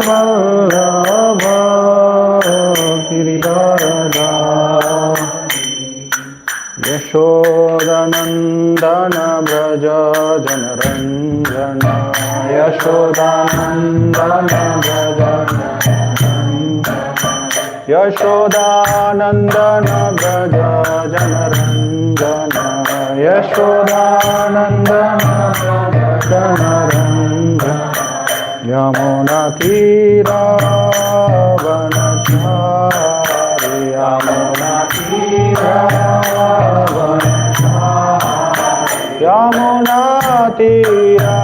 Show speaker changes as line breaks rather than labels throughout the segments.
Vallabha Giridharadha Yashodanandana Braja Janaranjana Yashodanandana Braja Yashodanandana Braja Janaranjana Yashodanandana Braja Janaranjana Yamuna Tira Vanachari Yamuna Tira Vanachari Yamuna Tira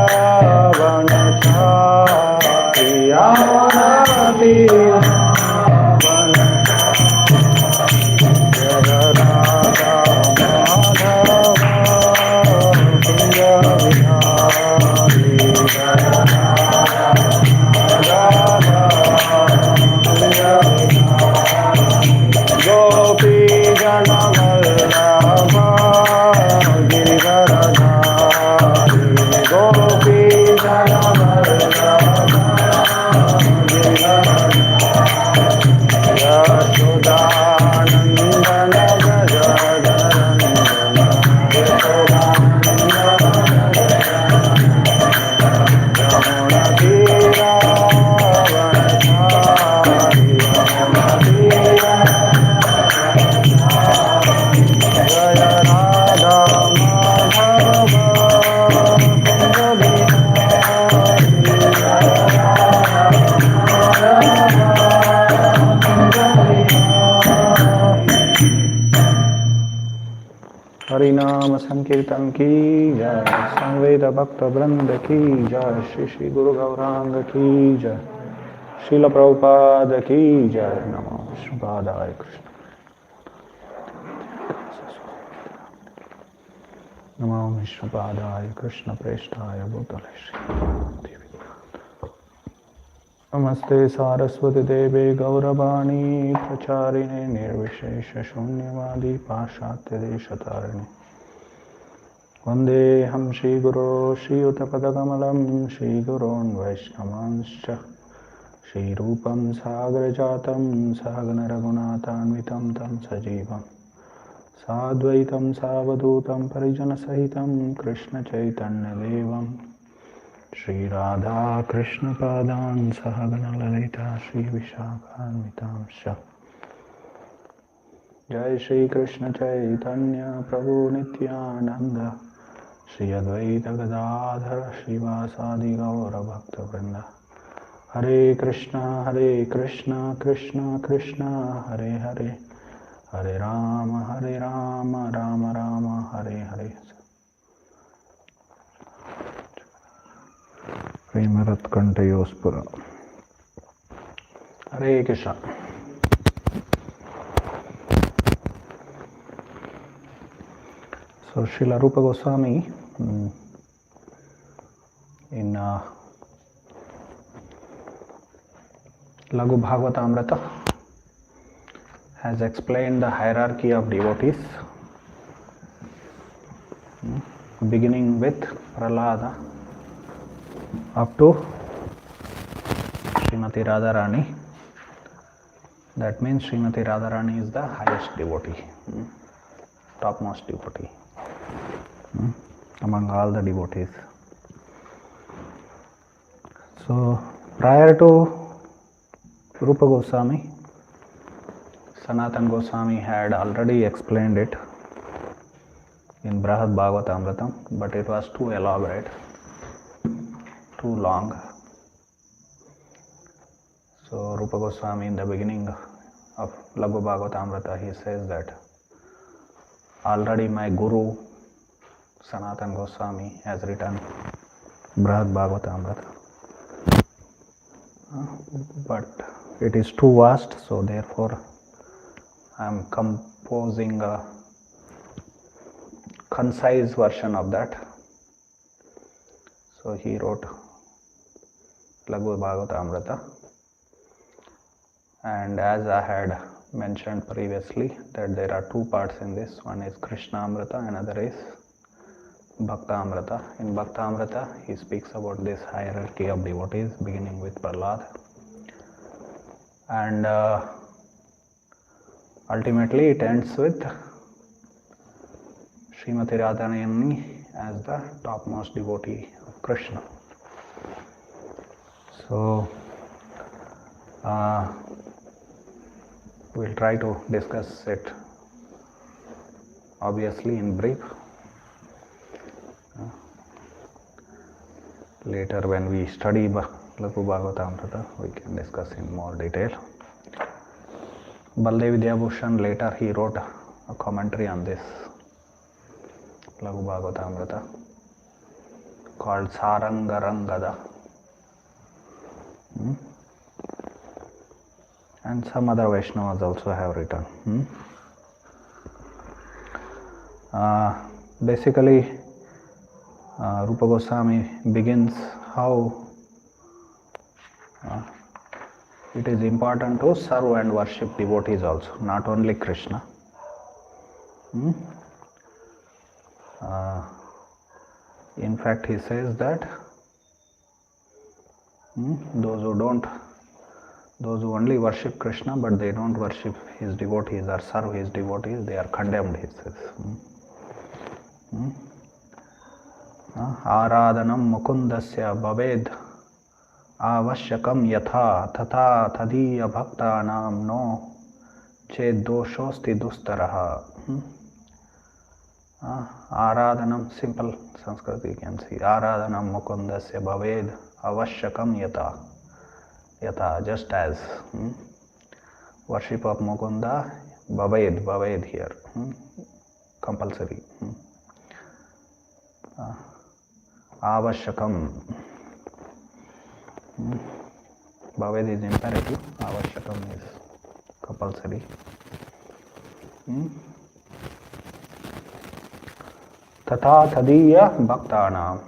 Vanachari Yamuna Tira हरिनाम संकीर्तन की जय, संवेद भक्त वृंद की जय, श्री श्री गुरु गौरांग की जय, श्रील प्रभुपाद की जय। नमो विष्णुपादाय कृष्ण, नमो विष्णुपादाय कृष्ण प्रेष्ठाय भूतले श्री। नमस्ते सारस्वती देवे गौरवाणी प्रचारिणे निर्विशेष शून्यवादी पाश्चात्य देशतारिणे वंदे हम श्रीगुरो श्रीयुतपदकमलं श्रीगुरोन् वैष्णवांश्च श्रीरूपं सागरजातं सहगण रघुनाथान्वितं तं सजीवं साद्वैतं सावधूतं परिजनसहितं कृष्णचैतन्यदेवं श्री राधा कृष्ण पादान् सहगण ललिता श्री विशाखान्वितांश्च। जय श्री कृष्ण चैतन्य प्रभु नित्यानंद श्री अद्वैत गदाधर श्रीवासादि गौर भक्त वृंद। हरे कृष्ण कृष्ण कृष्ण हरे हरे, हरे राम राम राम हरे हरे। प्रेमरत कंठयोस्पुर। हरे Krishna. So Srila Rupa Goswami in Laghu Bhagavatamrita has explained the hierarchy of devotees, beginning with Prahlada up to Srimati Radharani. That means Srimati Radharani is the highest devotee, topmost devotee among all the devotees. So prior to Rupa Goswami, Sanatana Goswami had already explained it in Brihad Bhagavatamrita, but it was too elaborate, too long. So Rupa Goswami in the beginning of Laghu Bhagavatamrita, he says that already my Guru Sanatana Goswami has written Brihad Bhagavatamrita, but it is too vast, so therefore I am composing a concise version of that. So he wrote Laghu Bhagavatamrita, and as I had mentioned previously that there are two parts in this. One is Krishnamrita, another is Bhaktamrita. In Bhaktamrita, he speaks about this hierarchy of devotees, beginning with Prahlad. And ultimately, it ends with Srimati Radharani as the topmost devotee of Krishna. So, we'll try to discuss it obviously in brief. Later, when we study Lagu Bhagavatamrita, we can discuss in more detail. Baldev Vidyabhushan, later he wrote a commentary on this Lagu Bhagavatamrita called Sarangarangada. And some other Vaishnavas also have written. Basically, Rupa Goswami begins how it is important to serve and worship devotees also, not only Krishna. In fact, he says that those who only worship Krishna but they don't worship his devotees or serve his devotees, they are condemned, he says. Aradhanam mukundasya bhaved avashyakam yatha tata tadiya bhaktanam no ched doshosti dustaraha. Aradhanam, simple Sanskrit you can see. Aradhanam mukundasya bhaved avashyakam yatha. Yatha, just as. Worship of Mukunda, bhaved here. Compulsory. Avashyakam. Bhaved is imperative, avashyakam is compulsory. Tatha tadiya bhaktanam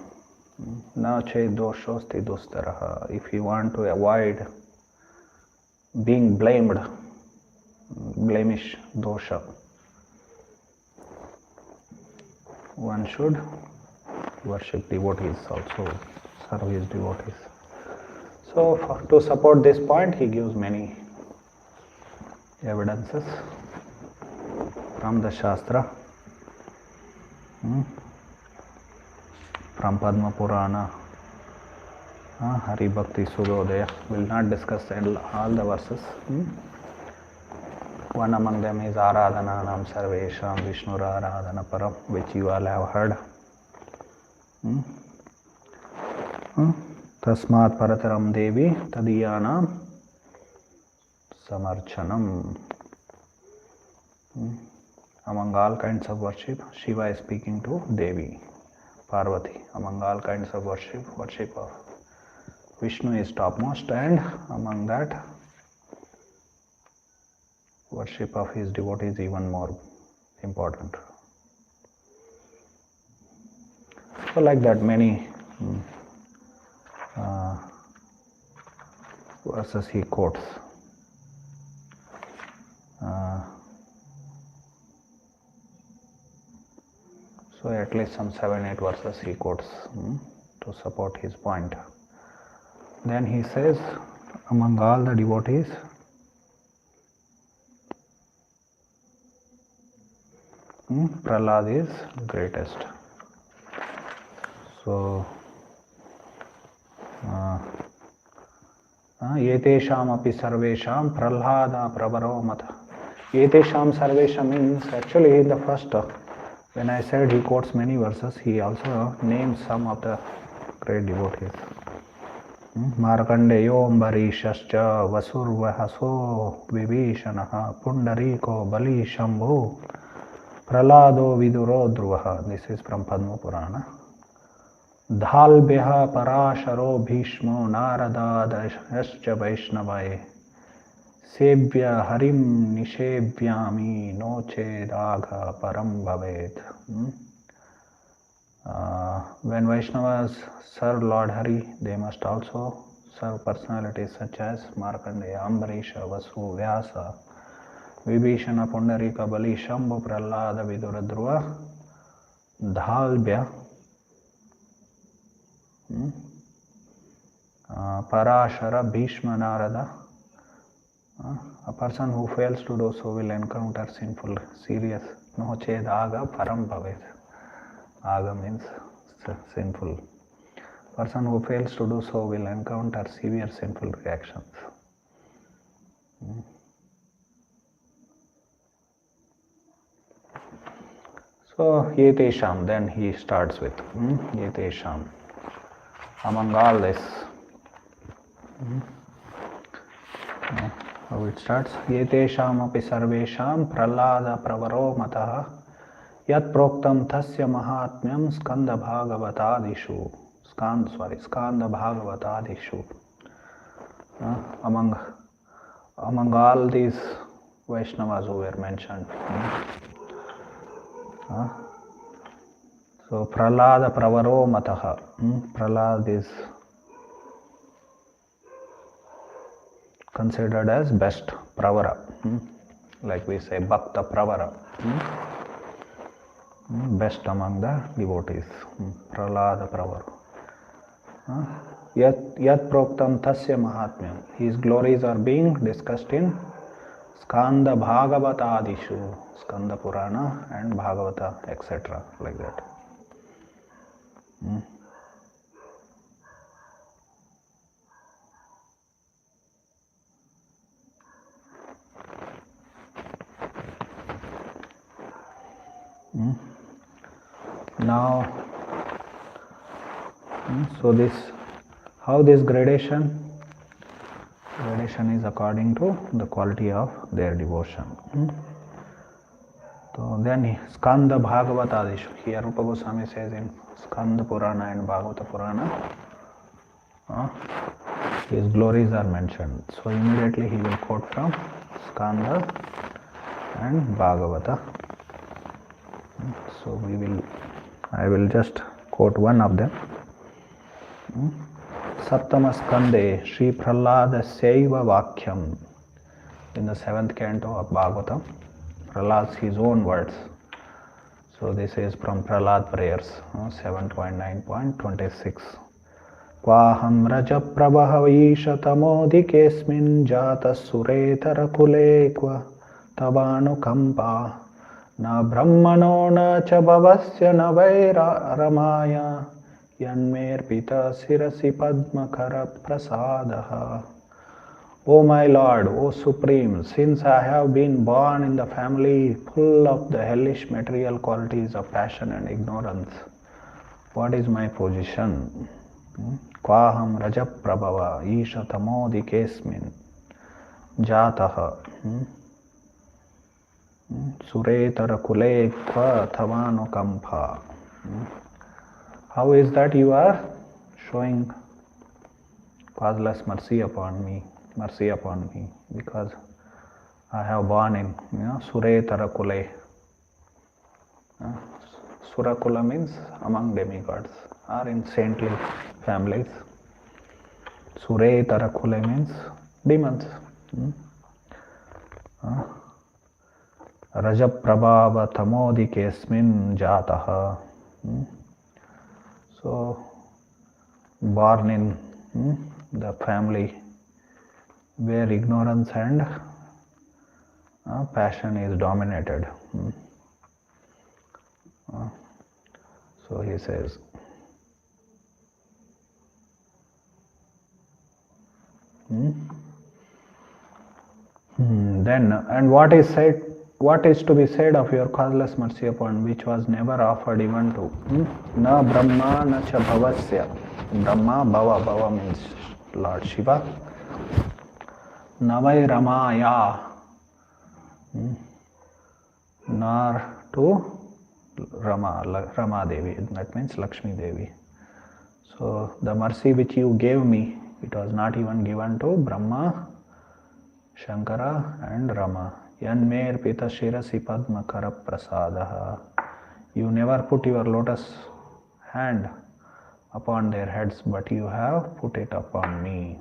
na che doshosti dustaraha. If you want to avoid being blamed, blemish, dosha, one should worship devotees also, serve his devotees. So, to support this point, he gives many evidences from the Shastra, from Padma Purana, Hari Bhakti Sudodaya. Will not discuss all the verses. One among them is Aradhananam Sarvesham Vishnur Aradhana Param, which you all have heard. Tasmat Parataram Devi Tadiyanam Samarchanam. Among all kinds of worship, Shiva is speaking to Devi, Parvati. Among all kinds of worship of Vishnu is topmost, and among that, worship of his devotees is even more important. So like that, many verses he quotes. So at least some 7-8 verses he quotes to support his point. Then he says, among all the devotees, Prahlad is greatest. So, Yetesham api sarvesham Prahlada pravaro mata. Yetesham sarvesham means, actually in the first, when I said he quotes many verses, he also names some of the great devotees. Markandeyo Ambarishascha Vasurvahaso Vibhishanaha Pundariko Bali Shambhu Prahlado Viduro Dhruvaha. This is from Padma Purana. Dhalbhyaha Parasharo Bhishmo Naradadascha Vaishnavai Sebhya Harim Nishebhyami Noche Dagha Param Bhaved. When Vaishnavas serve Lord Hari, they must also serve personalities such as Markandeya, Ambarisha, Vasu, Vyasa, Vibhishana, Pundarika, Bali, Shambhu, Prahlada, Vidura, Dhruva, Dhalbhya, Parashara, Bhishma, Narada. A person who fails to do so will encounter sinful, serious. No ched aga param bhavet. Aga means sinful. Person who fails to do so will encounter severe sinful reactions. So, Yetesham, then he starts with Yetesham. Among all this, how it starts? Yetesham api sarvesham pralada pravaro mataha yat proktam tasya mahatmyam skanda bhagavatadishu. Skanda bhagavatadishu. Among all these Vaishnavas who were mentioned. So Pralada Pravaro Mataha. Pralad is considered as best Pravara. Like we say Bhakta Pravara. Best among the devotees. Pralada Pravaro. Yat Proktam Tasya Mahatmyam. His glories are being discussed in Skanda Bhagavata Adishu. Skanda Purana and Bhagavata, etc. Like that. Now, so how this gradation is according to the quality of their devotion. So then Skanda Bhagavatadishu. Here Rupa Goswami says in Skanda Purana and Bhagavata Purana, his glories are mentioned. So immediately he will quote from Skanda and Bhagavata. So I will just quote one of them. Saptama Skande Shri Prahlada Saiva Vakyam. In the 7th canto of Bhagavatam, Prahlad's his own words. So this is from Prahlad prayers, 7.9.26. Kvaham raja prabhavisha tamodikesmin jata suretara kulekva tavanu kampa na brahmano na cha bhavasya na vaira ramaya yanmer pita sirasi padmakara prasadaha. O my Lord, O Supreme, since I have been born in the family full of the hellish material qualities of passion and ignorance, what is my position? Kvaham rajaprabhava isha tamodikesmin jataha suretara kule kva thavano kampa. How is that you are showing causeless mercy upon me? Because I have born in Suretara Kule. Surakula means among demigods or in saintly families. Suretara Kule means demons. Rajaprabhava tamodikesmin jataha. So born in the family where ignorance and passion is dominated. So he says, then, and what is to be said of your causeless mercy upon which was never offered even to na Brahma na cha bhavasya. Brahma, Bhava means Lord Shiva. Navai Ramaya, nor to Rama Devi, that means Lakshmi Devi. So the mercy which you gave me, it was not even given to Brahma, Shankara and Rama. Yanmer pita shirasi padma kara prasadaha. You never put your lotus hand upon their heads, but you have put it upon me.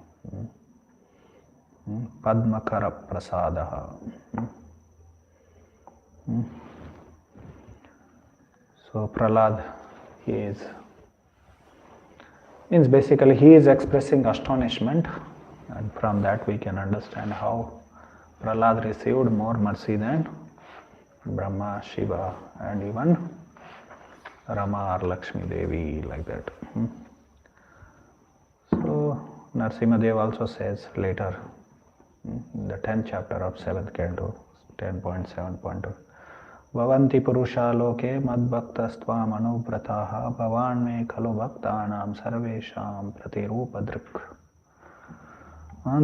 Padmakara prasadaha. So Prahlad, he is Means basically he is expressing astonishment, and from that we can understand how Prahlad received more mercy than Brahma, Shiva, and even Rama or Lakshmi Devi, like that. So Narsimhadev also says later, in the 10th chapter of 7th canto, 10.7.2, Bhavanti Purusha Loke Madbhaktastvām Anuvrataha Bhavan me Khalu Bhaktanam Sarvesham Pratirupadrik.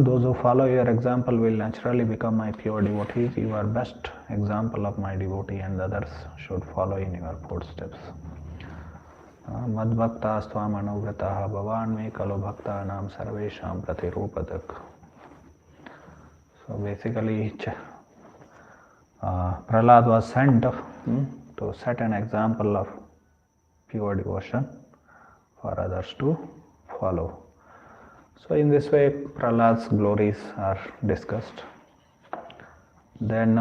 Those who follow your example will naturally become my pure devotees. You are best example of my devotee, and others should follow in your footsteps. Madbhaktastvām Anuvrataha Bhavan me Khalu Bhaktanam Sarvesham Pratirupadrik. So basically, Prahlad was sent to set an example of pure devotion for others to follow. So in this way, Prahlad's glories are discussed. Then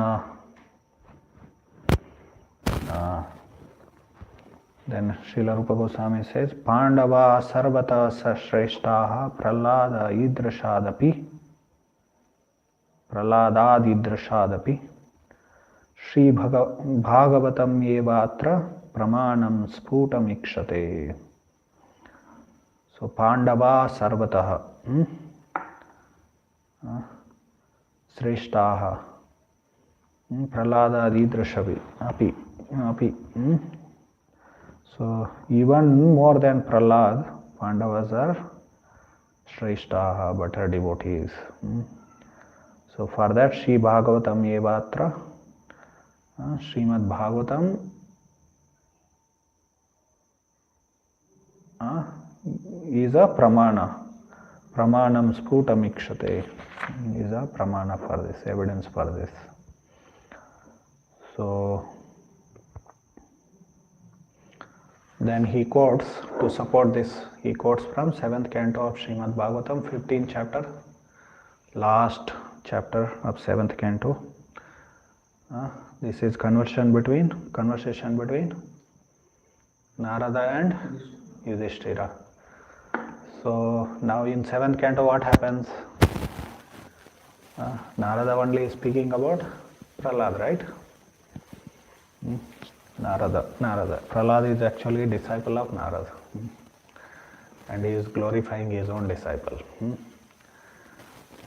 Srila Rupa Goswami says, Pandava sarvata sashreshtaha Prahladadidrashadapi Shri Bhagavatam Yevatra Pramanam Sputamikshate. So Pandava Sarvataha Sreshtaha Prahlada Api. So even more than Prahlad, Pandavas are Sreshtaha, better devotees. So for that, Shri Bhagavatam Yevatra, Srimad Bhagavatam is a pramana. Pramanam sputamikshate is a pramana for this, evidence for this. So then he quotes, to support this, he quotes from 7th canto of Srimad Bhagavatam, 15th chapter, last chapter of 7th canto. This is conversation between Narada and Yudhishthira. So now in 7th canto what happens? Narada only is speaking about Prahlad, right? Narada. Prahlad is actually a disciple of Narada. And he is glorifying his own disciple.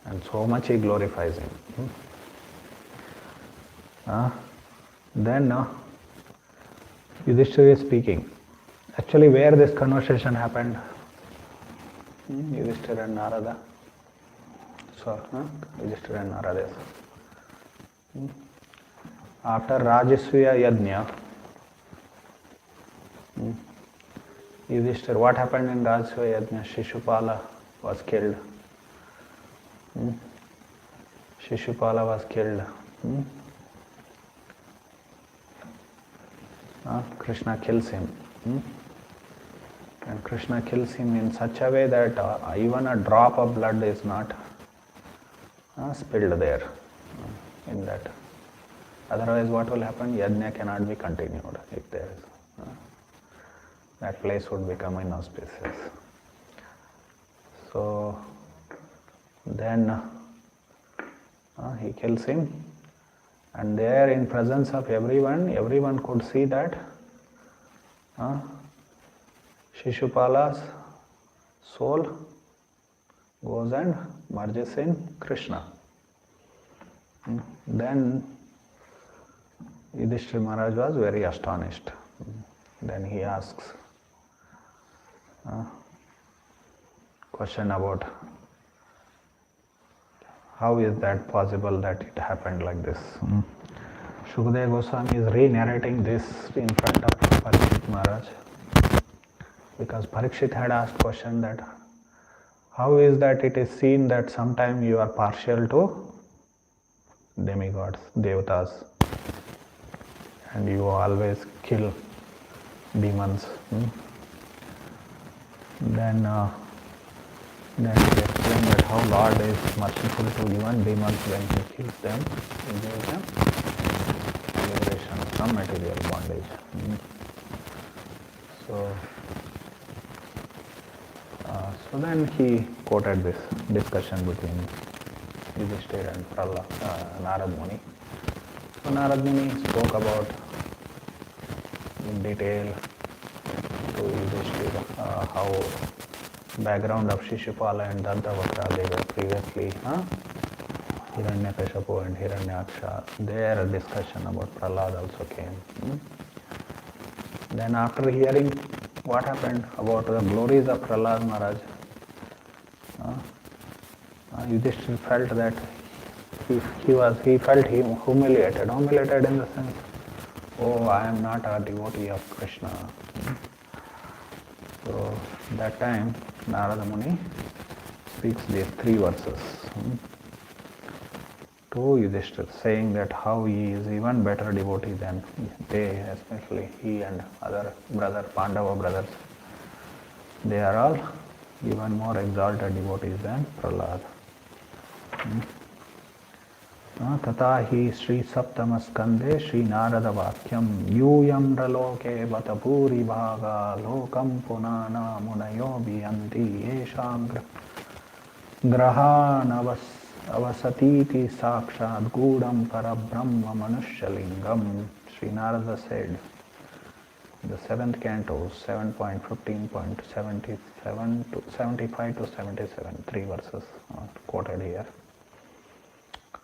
And so much he glorifies him. Then Yudhishthira is speaking. Actually, where this conversation happened? Yudhishthira and Narada. So, Yudhishthira and Narada. After Rajasviya Yajna, Yudhishthira, what happened in Rajasviya Yajna? Shishupala was killed. Shishupala was killed. Krishna kills him. And Krishna kills him in such a way that even a drop of blood is not spilled there in that. Otherwise what will happen? Yajna cannot be continued if there is. That place would become inauspicious. So then he kills him, and there in presence of everyone could see that Shishupala's soul goes and merges in Krishna. Then Yudhishthira Maharaj was very astonished. Then he asks question about how is that possible that it happened like this. Shukadeva Goswami is re-narrating this in front of Parikshit Maharaj, because Parikshit had asked question that how is that it is seen that sometime you are partial to demigods, devatas, and you always kill demons. Then he explained that how Lord is merciful to even demons when he kills them, he gives them liberation from material bondage. So So then he quoted this discussion between Yudhishthira and Narad Muni. So Narad Muni spoke about in detail to Yudhishthira how background of Shishupala and Dantavakra, they were previously Hiranyakashipu and Hiranyaksha. Their discussion about Prahlad also came. Then after hearing what happened about the glories of Prahlad Maharaj, Yudhishthira felt that he felt humiliated in the sense, oh, I am not a devotee of Krishna. So that time Narada Muni speaks these 3 verses to Yudhishthira, saying that how he is even better devotee than they, especially he and other Pandava brothers. They are all even more exalted devotees than Prahlad. Tata hi Sri Saptama Skande Sri Narada Vakyam Yuyam Raloke Vatapuri Bhaga Lokam Punana Munayo Biyanti Yesham Grahan Avasatiti Sakshad Gudam Parabrahma Manushalingam. Sri Narada said, the 7th canto, 7.15.77 to 75 to 77, 3 verses quoted here.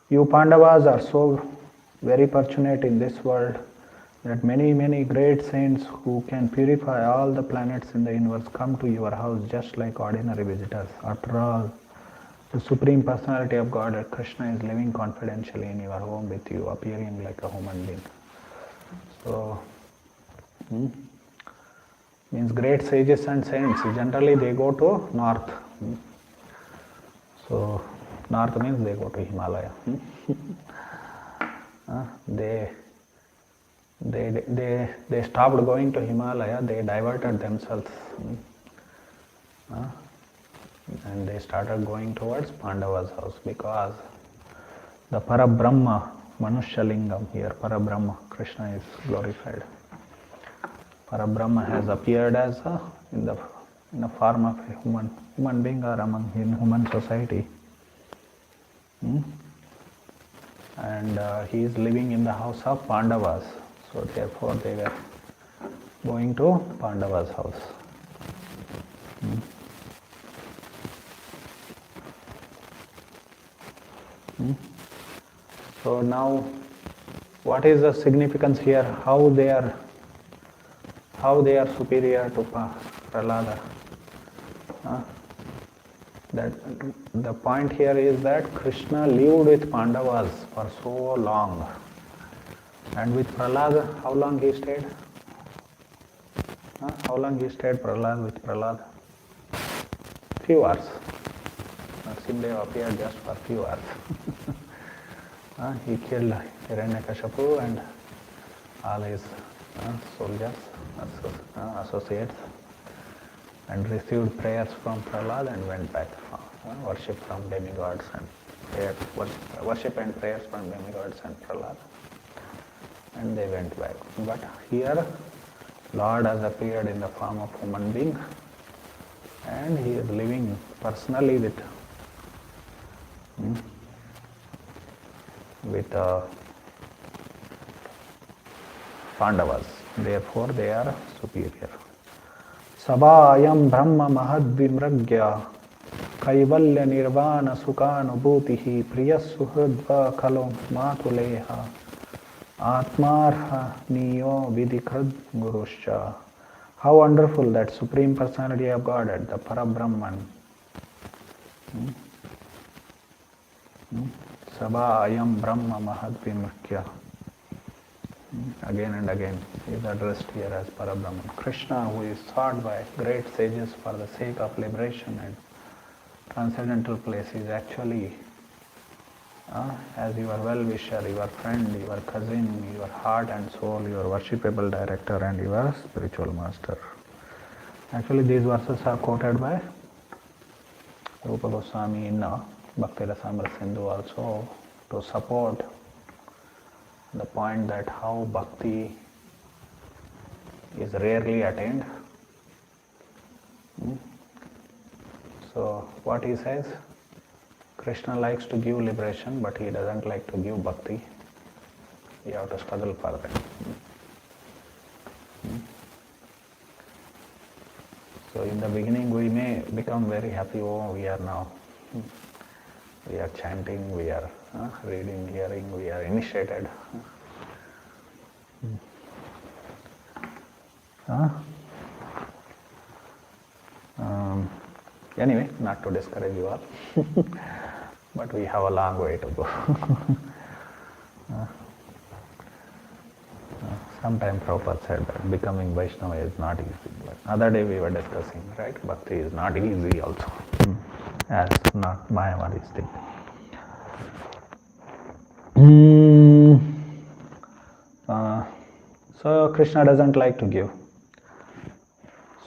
You Pandavas are so very fortunate in this world that many great saints who can purify all the planets in the universe come to your house just like ordinary visitors. After all, the Supreme Personality of God, Krishna, is living confidentially in your home with you, appearing like a human being. So, means great sages and saints, generally they go to north. So, north means they go to Himalaya. They stopped going to Himalaya, they diverted themselves. And they started going towards Pandava's house because the Parabrahma, Manushalingam here, Parabrahma, Krishna is glorified. Parabrahma has appeared as in the form of a human being or in human society. And he is living in the house of Pandavas. So therefore they were going to Pandava's house. So now, what is the significance here? How they are superior to Prahlada? That the point here is that Krishna lived with Pandavas for so long, and with Prahlada, how long he stayed? How long he stayed with Prahlada? Few hours. Simdev appeared just for few hours. He killed Hiranyakashipu and all his soldiers, associates, and received prayers from Prahlad and went back. Worship from demigods and worship and prayers from demigods and Prahlad. And they went back. But here, Lord has appeared in the form of human being, and he is living personally with Pandavas. Therefore, they are superior. Sabhayam Brahma Mahadvimragya Kaivalya Nirvana Sukhanubhutihi Priyasuhridva Kalo Matuleha Atmarha Niyo Vidikrad Guruscha. How wonderful that Supreme Personality of Godhead, the Parabrahman. Sabhayam Brahma Mahadvimragya. Again and again he is addressed here as Parabrahman. Krishna, who is sought by great sages for the sake of liberation and transcendental place, is actually as your well-wisher, your friend, your cousin, your heart and soul, your worshipable director and your spiritual master. Actually these verses are quoted by Rupa Goswami in Bhakti Rasamrita Sindhu also to support the point that how bhakti is rarely attained. So what he says, Krishna likes to give liberation, but he doesn't like to give bhakti. You have to struggle for that. So in the beginning we may become very happy, oh we are now, we are chanting, we are reading, hearing, we are initiated. Anyway, not to discourage you all, but we have a long way to go. Sometime Prabhupada said that becoming Vaishnava is not easy. But other day we were discussing, right? Bhakti is not easy also, as not Mayavadi's thing. So Krishna doesn't like to give.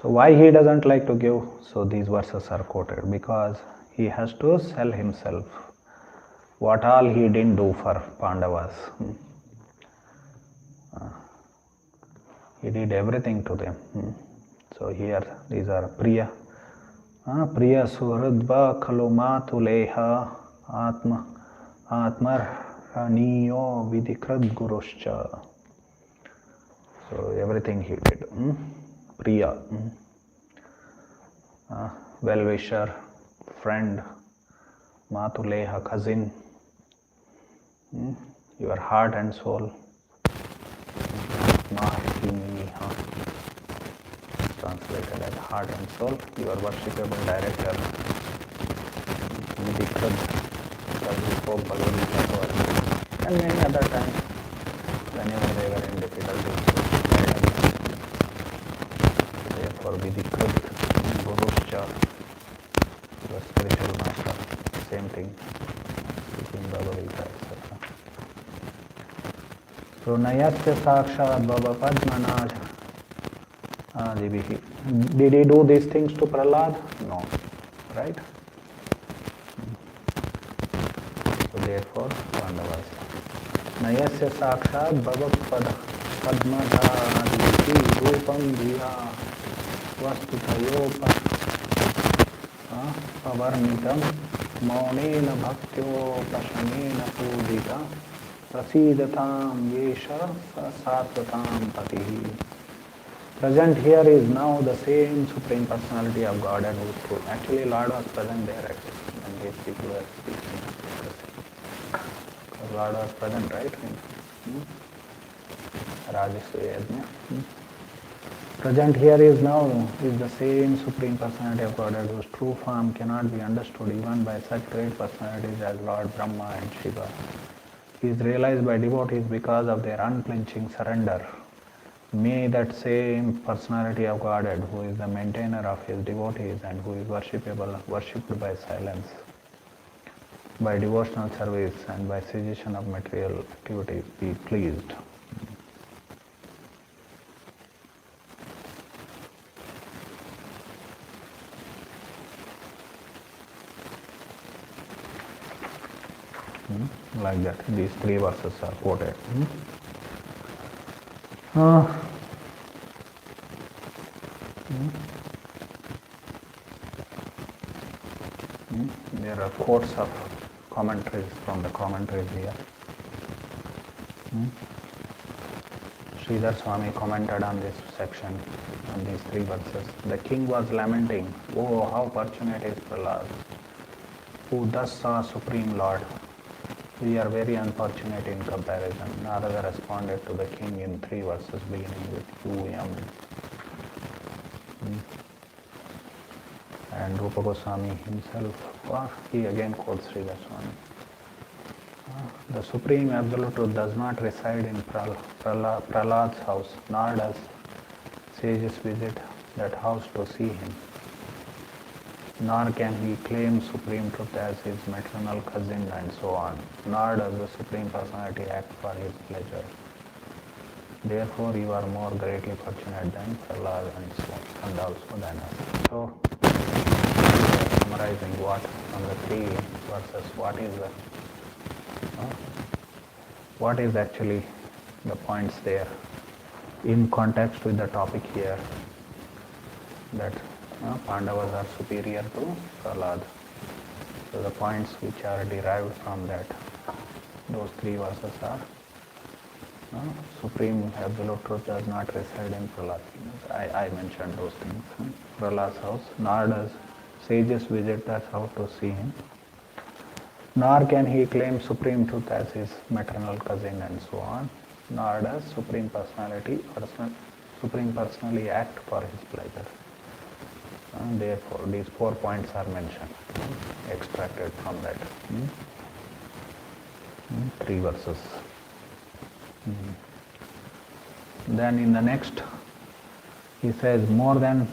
So why he doesn't like to give? So these verses are quoted because he has to sell himself. What all he didn't do for Pandavas. He did everything to them. So here these are Priya. Priya Suhridva Khalu Matuleha Atmar Raniyo Vidikrat Guruscha. So everything he did. Priya. Well-wisher, friend, Matuleha, cousin, your heart and soul. Translated as heart and soul, your worshipable director. And many other times, whenever they were in difficulties, therefore Vidikrut, Guruscha, your spiritual master, same thing, speaking Bhagavad Gita, etc. So Nayasya Sakshat Baba Padmanaj. Did he do these things to Prahlad? No. Right? So therefore, Pandavas. Nayasya Sakshat Baba Padmanaj Rupam Diya Vastutayopa Pavarnitam Maunena Bhaktyo Pashanena Pujita Prasidatam Yesha Satvatam Patihi. Present here is now the same Supreme Personality of Godhead who is true. Actually, Lord was present there when these people were speaking. Because Lord was present, right? Rajasya Yajna. Present here is now is the same Supreme Personality of Godhead whose true form cannot be understood even by such great personalities as Lord Brahma and Shiva. He is realized by devotees because of their unflinching surrender. May that same personality of Godhead, who is the maintainer of his devotees and who is worshipped by silence, by devotional service and by cessation of material activities, be pleased. Like that, these three verses are quoted. There are quotes of commentaries from the commentaries here. Sridhar Swami commented on this section, on these three verses. The king was lamenting, "Oh, how fortunate is Prahlad, who thus saw Supreme Lord. We are very unfortunate in comparison." Narada responded to the king in three verses beginning with U-M. And Rupa Goswami himself, he again quotes Sridhar Swami. The Supreme Absolute Truth does not reside in Prahlad's house, nor does sages visit that house to see him. Nor can he claim Supreme Truth as his maternal cousin and so on. Nor does the Supreme Personality act for his pleasure. Therefore, you are more greatly fortunate than Prahlad and also than us. So, summarizing what from the three verses, what is actually the points there in context with the topic here, that Pandavas are superior to Prahlad. So the points which are derived from that, those three verses are supreme absolute truth does not reside in Prahlad. I mentioned those things. Prahlad's house, nor does sages visit that house to see him, nor can he claim supreme truth as his maternal cousin and so on, nor does supreme personally act for his pleasure. And therefore, these 4 points are mentioned, extracted from that 3 verses. Then in the next, he says more than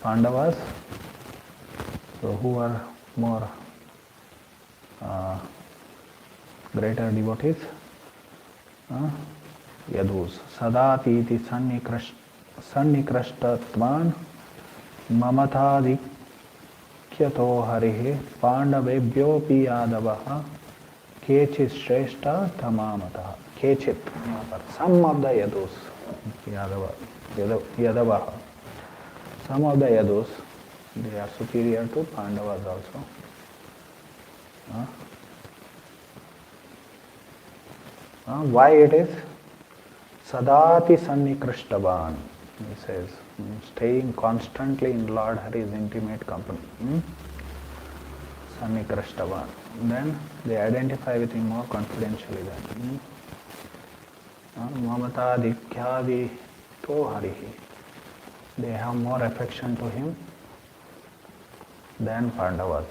Pandavas. So who are more greater devotees? Yadus. Sadatiti sannikrashtatvan mamatadikyato harihe pandavebhyopi yadavaha kechit shreshta tamamataha. Kechit, some of the Yadus, Yadavaha. Some of the Yadus, they are superior to Pandavas also. Why it is? Sadati sannikrishtavan, he says, staying constantly in Lord Hari's intimate company. Sannikrishtavan. Then they identify with him more confidentially then. Mamata dikhyadi to harihi. They have more affection to him than Pandavas.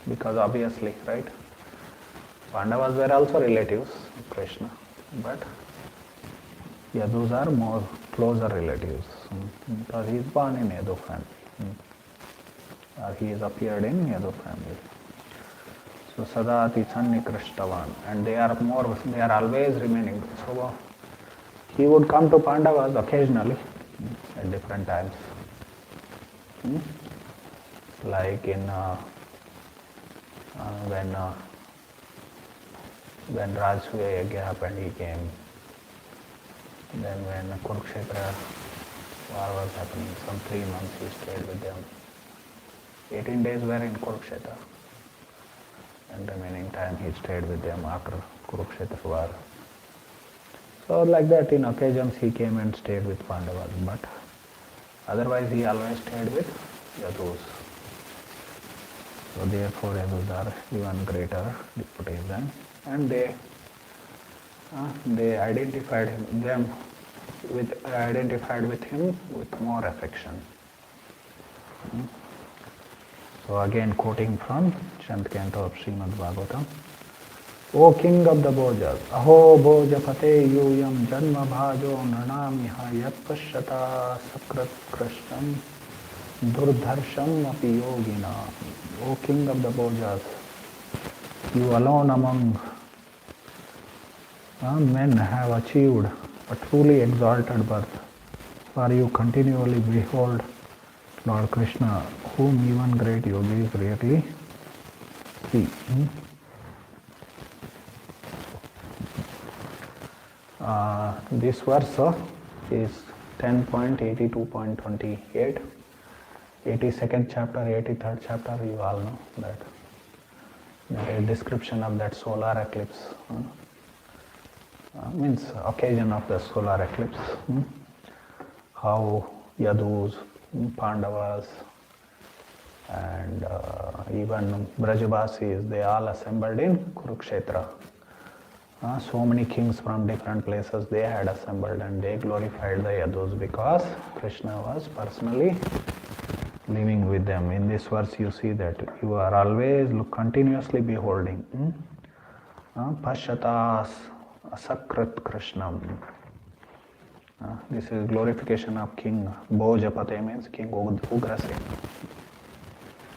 Because obviously, right? Pandavas were also relatives of Krishna, but Yadus are more closer relatives because he is born in Yadu family. Or he is appeared in Yadu family. So Sadati Sannikrishtavan, and they are always remaining. So he would come to Pandavas occasionally at different times. Like in when Rajsuya Yagya happened, he came. Then when Kurukshetra war was happening, some 3 months he stayed with them. 18 days were in Kurukshetra, and remaining time he stayed with them after Kurukshetra war. So like that, in occasions he came and stayed with Pandavas, but otherwise he always stayed with Yadus. So therefore Yadus are even greater devotees than, and they identified with him with more affection. So again quoting from 10th canto of Srimad Bhagavatam. O king of the Bhojas, aho bhojapate yuyam janma bhajo nranamiha yat pashyata sakrat krishnam durdharsham api yogina. O king of the Bhojas, you alone among men have achieved a truly exalted birth, for you continually behold Lord Krishna, whom even great yogis rarely see. This verse is 10.82.28, 82nd chapter, 83rd chapter, you all know that. A description of that solar eclipse, means occasion of the solar eclipse, how Yadus, Pandavas, and even Brajavasis, they all assembled in Kurukshetra. So many kings from different places they had assembled, and they glorified the Yadus because Krishna was personally living with them. In this verse you see that you are always continuously beholding Pashyata Sakrat Krishnam. This is glorification of King Bhojapate, means King Ugrasena,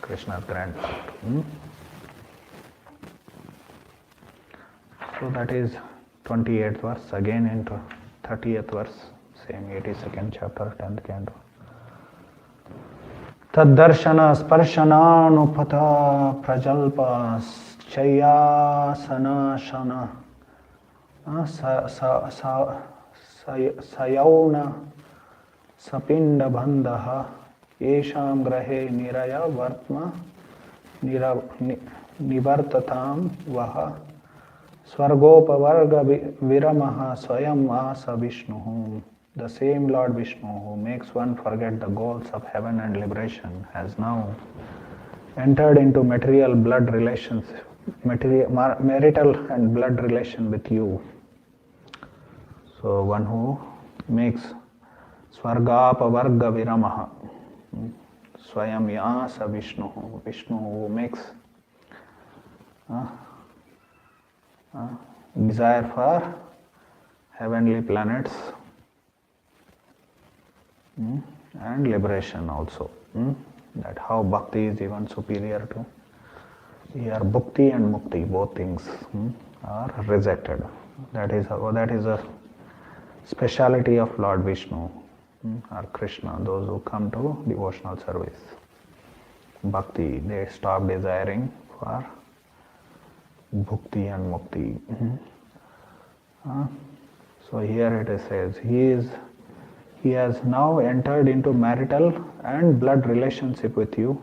Krishna's grandfather. So that is 28th verse. Again into 30th verse, same 82nd chapter, 10th canto. Taddarshana sparshananupata prajalpa chayasana shana Sayavna Sapinda Bandha Yesham Grahe Niraya Vartma Nivartatam Vaha Swargopavarga Viramaha Swayam Asa Vishnu. The same Lord Vishnu who makes one forget the goals of heaven and liberation has now entered into material blood relations, marital and blood relation with you. So one who makes Swargapavarga Viramaha Swayam Yasa Vishnu. Vishnu who makes desire for heavenly planets and liberation also. That how bhakti is even superior to here bhakti and mukti, both things are rejected. That is a speciality of Lord Vishnu or Krishna, those who come to devotional service. Bhakti, they stop desiring for bhakti and mukti. So here it says, he has now entered into marital and blood relationship with you,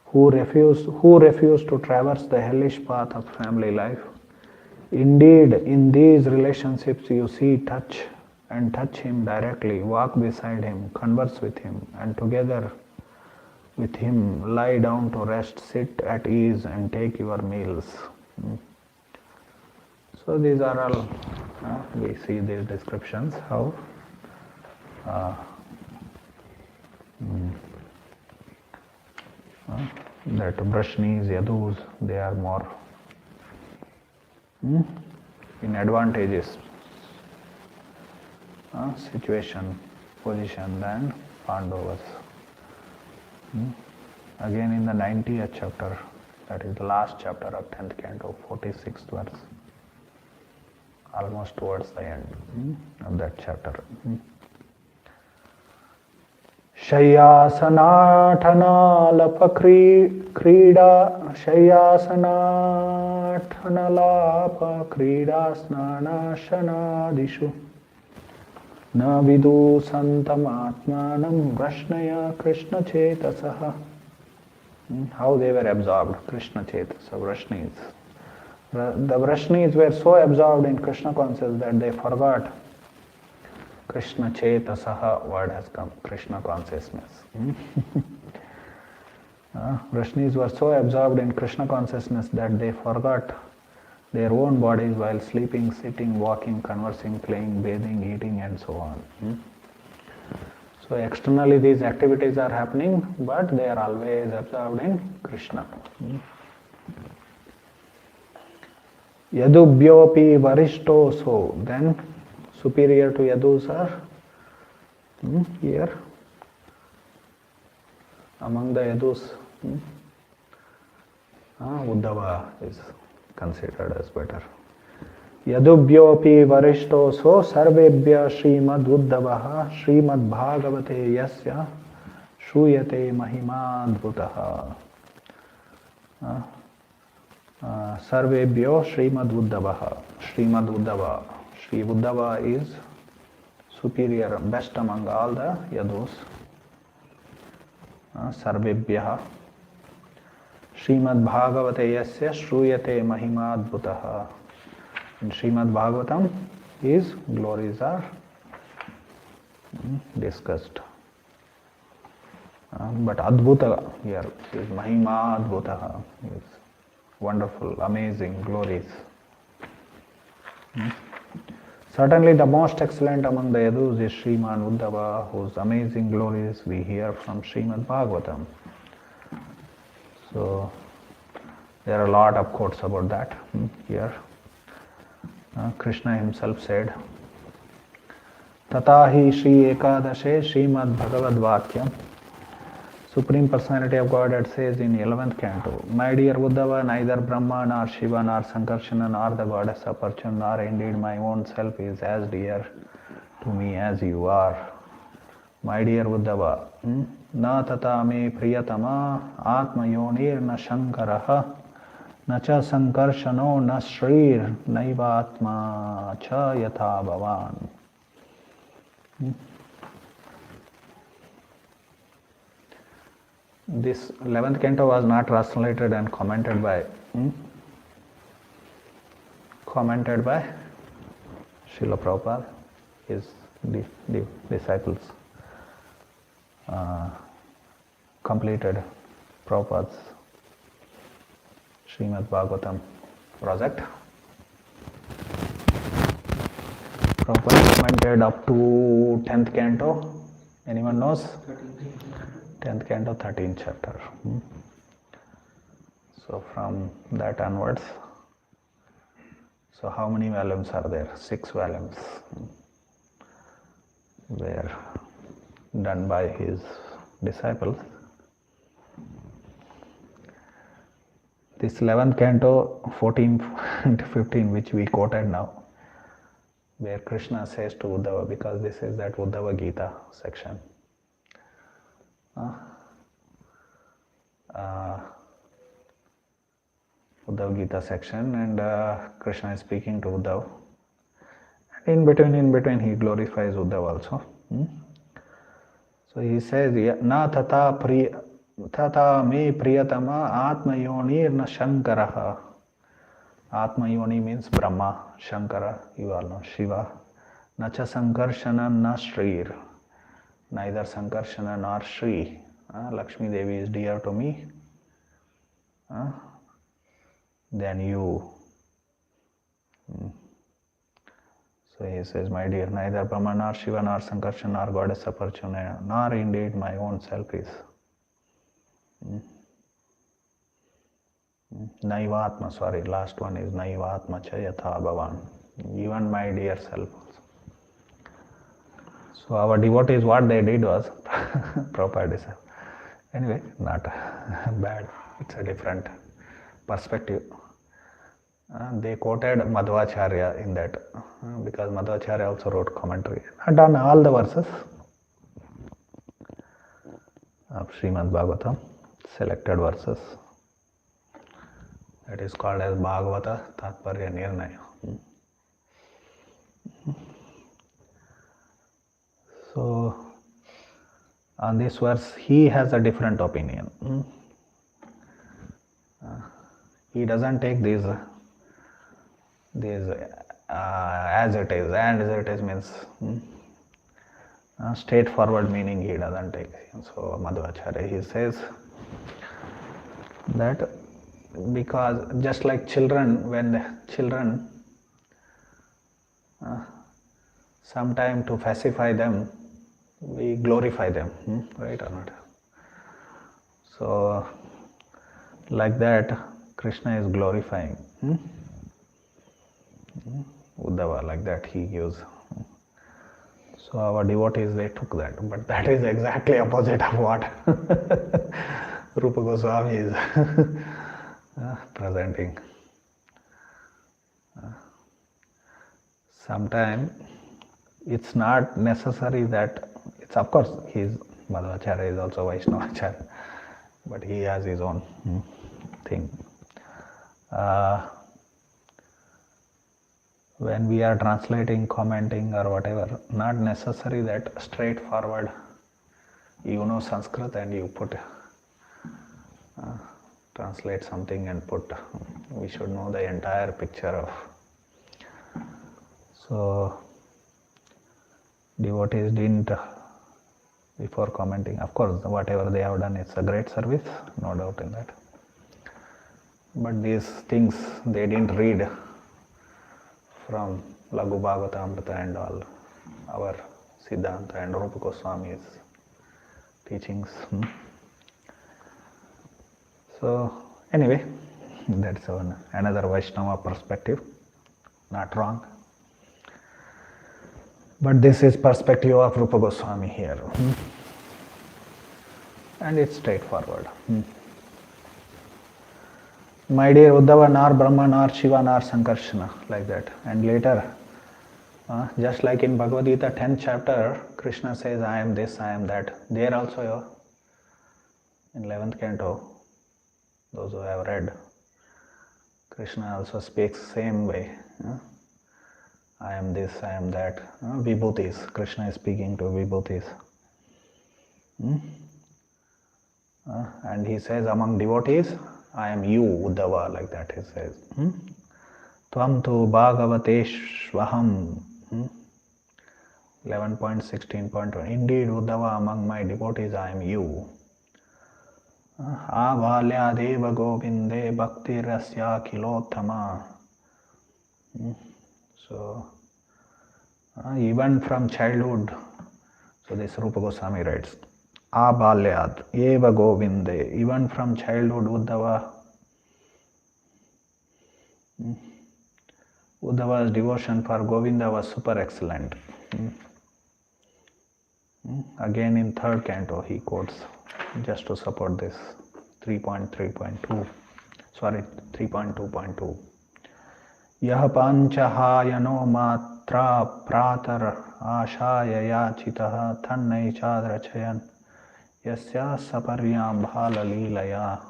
who refuse to traverse the hellish path of family life. Indeed, in these relationships you see, touch him directly, walk beside him, converse with him, and together with him lie down to rest, sit at ease, and take your meals. So these are all, we see these descriptions, how that Vrishnis, Yadus, they are more in advantageous situation, position than Pandavas. Again in the 90th chapter, that is the last chapter of 10th canto, 46th verse, almost towards the end of that chapter. Shayasanathanalapa krida Shayasanathanalapa krida snana shanadishu na vidu santamatmanam Vrashnaya Krishna Chetasaha. How they were absorbed, Krishna Chetasa, Vrishnis. The Vrishnis were so absorbed in Krishna consciousness that they forgot Krishna Chetasaha, word has come, Krishna consciousness. Vrishnis were so absorbed in Krishna consciousness that they forgot their own bodies while sleeping, sitting, walking, conversing, playing, bathing, eating, and so on. So externally these activities are happening, but they are always absorbed in Krishna. Yadubhyopi varishto, so then superior to Yadus are here among the Yadus. Uddhava is considered as better. Yadubhyopi varishto so sarvebhya Srimad Uddhavaha Srimad Bhagavate yasya Shruyate Mahimadbhutaha. Sarvebhyo Srimad Uddhavaha. Srimad Uddhava. Sri Uddhava is superior, best among all the Yadus. Sarvebhyaha. Srimad Bhagavate yasya Shruyate Mahimadbhutaha. In Srimad Bhagavatam, his glories are discussed. But Adbhuta here is Mahimadbhutaha, is wonderful, amazing glories. Certainly the most excellent among the Yadus is Sriman Uddhava, whose amazing glories we hear from Srimad Bhagavatam. So there are a lot of quotes about that here. Krishna himself said, Tatahi Shri Ekadashe Srimad Bhagavad Vakyam. Supreme Personality of Godhead says in 11th canto, My dear Uddhava, neither Brahma nor Shiva nor Sankarsana nor the goddess of fortune nor indeed my own self is as dear to me as you are. My dear Uddhava, Na tata me priyatama atma yonir na shankaraha na cha sankarshano na shrir naivatma cha yatha bhavan. This 11th canto was not translated and commented by Srila Prabhupada, his disciples completed Prabhupada's Srimad Bhagavatam project. Prabhupada commented up to 10th canto. Anyone knows? 10th canto, 13th chapter. So from that onwards, so how many volumes are there? 6 volumes were done by his disciples. This 11th canto, 14 to 15, which we quoted now, where Krishna says to Uddhava, because this is that Uddhava Gita section. Uddhava Gita section, and Krishna is speaking to Uddhava. In between, he glorifies Uddhava also. So he says, Na tata me priyatama atma yonir na shankaraha. Atma yoni means Brahma, Shankara, you all know, Shiva. Nacha sankarshana na shrir. Neither sankarshana nor Shri. Lakshmi Devi is dear to me than you. So he says, my dear, neither Brahma nor Shiva nor Sankarsana nor Goddess Opportune, nor indeed my own self is. Naivatma, sorry, last one is Naivatma cha yatha bhavan. Even my dear self. So our devotees, what they did was, Prabhupada said, anyway, not bad, it's a different perspective. They quoted Madhvacharya in that, because Madhvacharya also wrote commentary. Not on all the verses of Srimad Bhagavatam, selected verses. That is called as Bhagavata Tatparya Nirnaya. So, on this verse, he has a different opinion. He doesn't take these as it is, and as it is means straightforward meaning he doesn't take. So Madhvacharya, he says that because just like children, when the children sometime to pacify them, we glorify them, right or not? So like that, Krishna is glorifying Uddhava, like that he gives. So our devotees, they took that, but that is exactly opposite of what Rupa Goswami is presenting. Sometimes it's not necessary that, it's of course, Madhvacharya is also Vaishnavacharya, but he has his own thing. When we are translating, commenting or whatever, not necessary that straightforward, you know Sanskrit and you put, translate something and put, we should know the entire picture of. So, devotees didn't, before commenting, of course, whatever they have done, it's a great service, no doubt in that. But these things, they didn't read from Laghu Bhagavatamrita and all, our Siddhanta and Rupa Goswami's teachings. So, anyway, that's another Vaishnava perspective, not wrong. But this is perspective of Rupa Goswami here. And it's straightforward. My dear Uddhava, nor Brahma, nor Shiva, nor Sankarshana, like that. And later, just like in Bhagavad Gita 10th chapter, Krishna says, I am this, I am that. There also, in 11th canto, those who have read, Krishna also speaks same way. I am this, I am that. Vibhutis. Krishna is speaking to Vibhutis. And he says, among devotees, I am you, Uddhava, like that he says. Tvam tu bhagavateshvaham. 11.16.1. Indeed, Uddhava, among my devotees, I am you. Avalyadeva govinde bhakti rasya kilottama. So, even from childhood, so this Rupa Goswami writes, Abalyad eva govinde, even from childhood, Uddhava's devotion for Govinda was super excellent. Again in third canto he quotes, just to support this, 3.3.2, sorry, 3.2.2. Yah panchahayano matra pratar ashaya yachitaha tannai chadrachayan yasya saparyam bhala leelaya.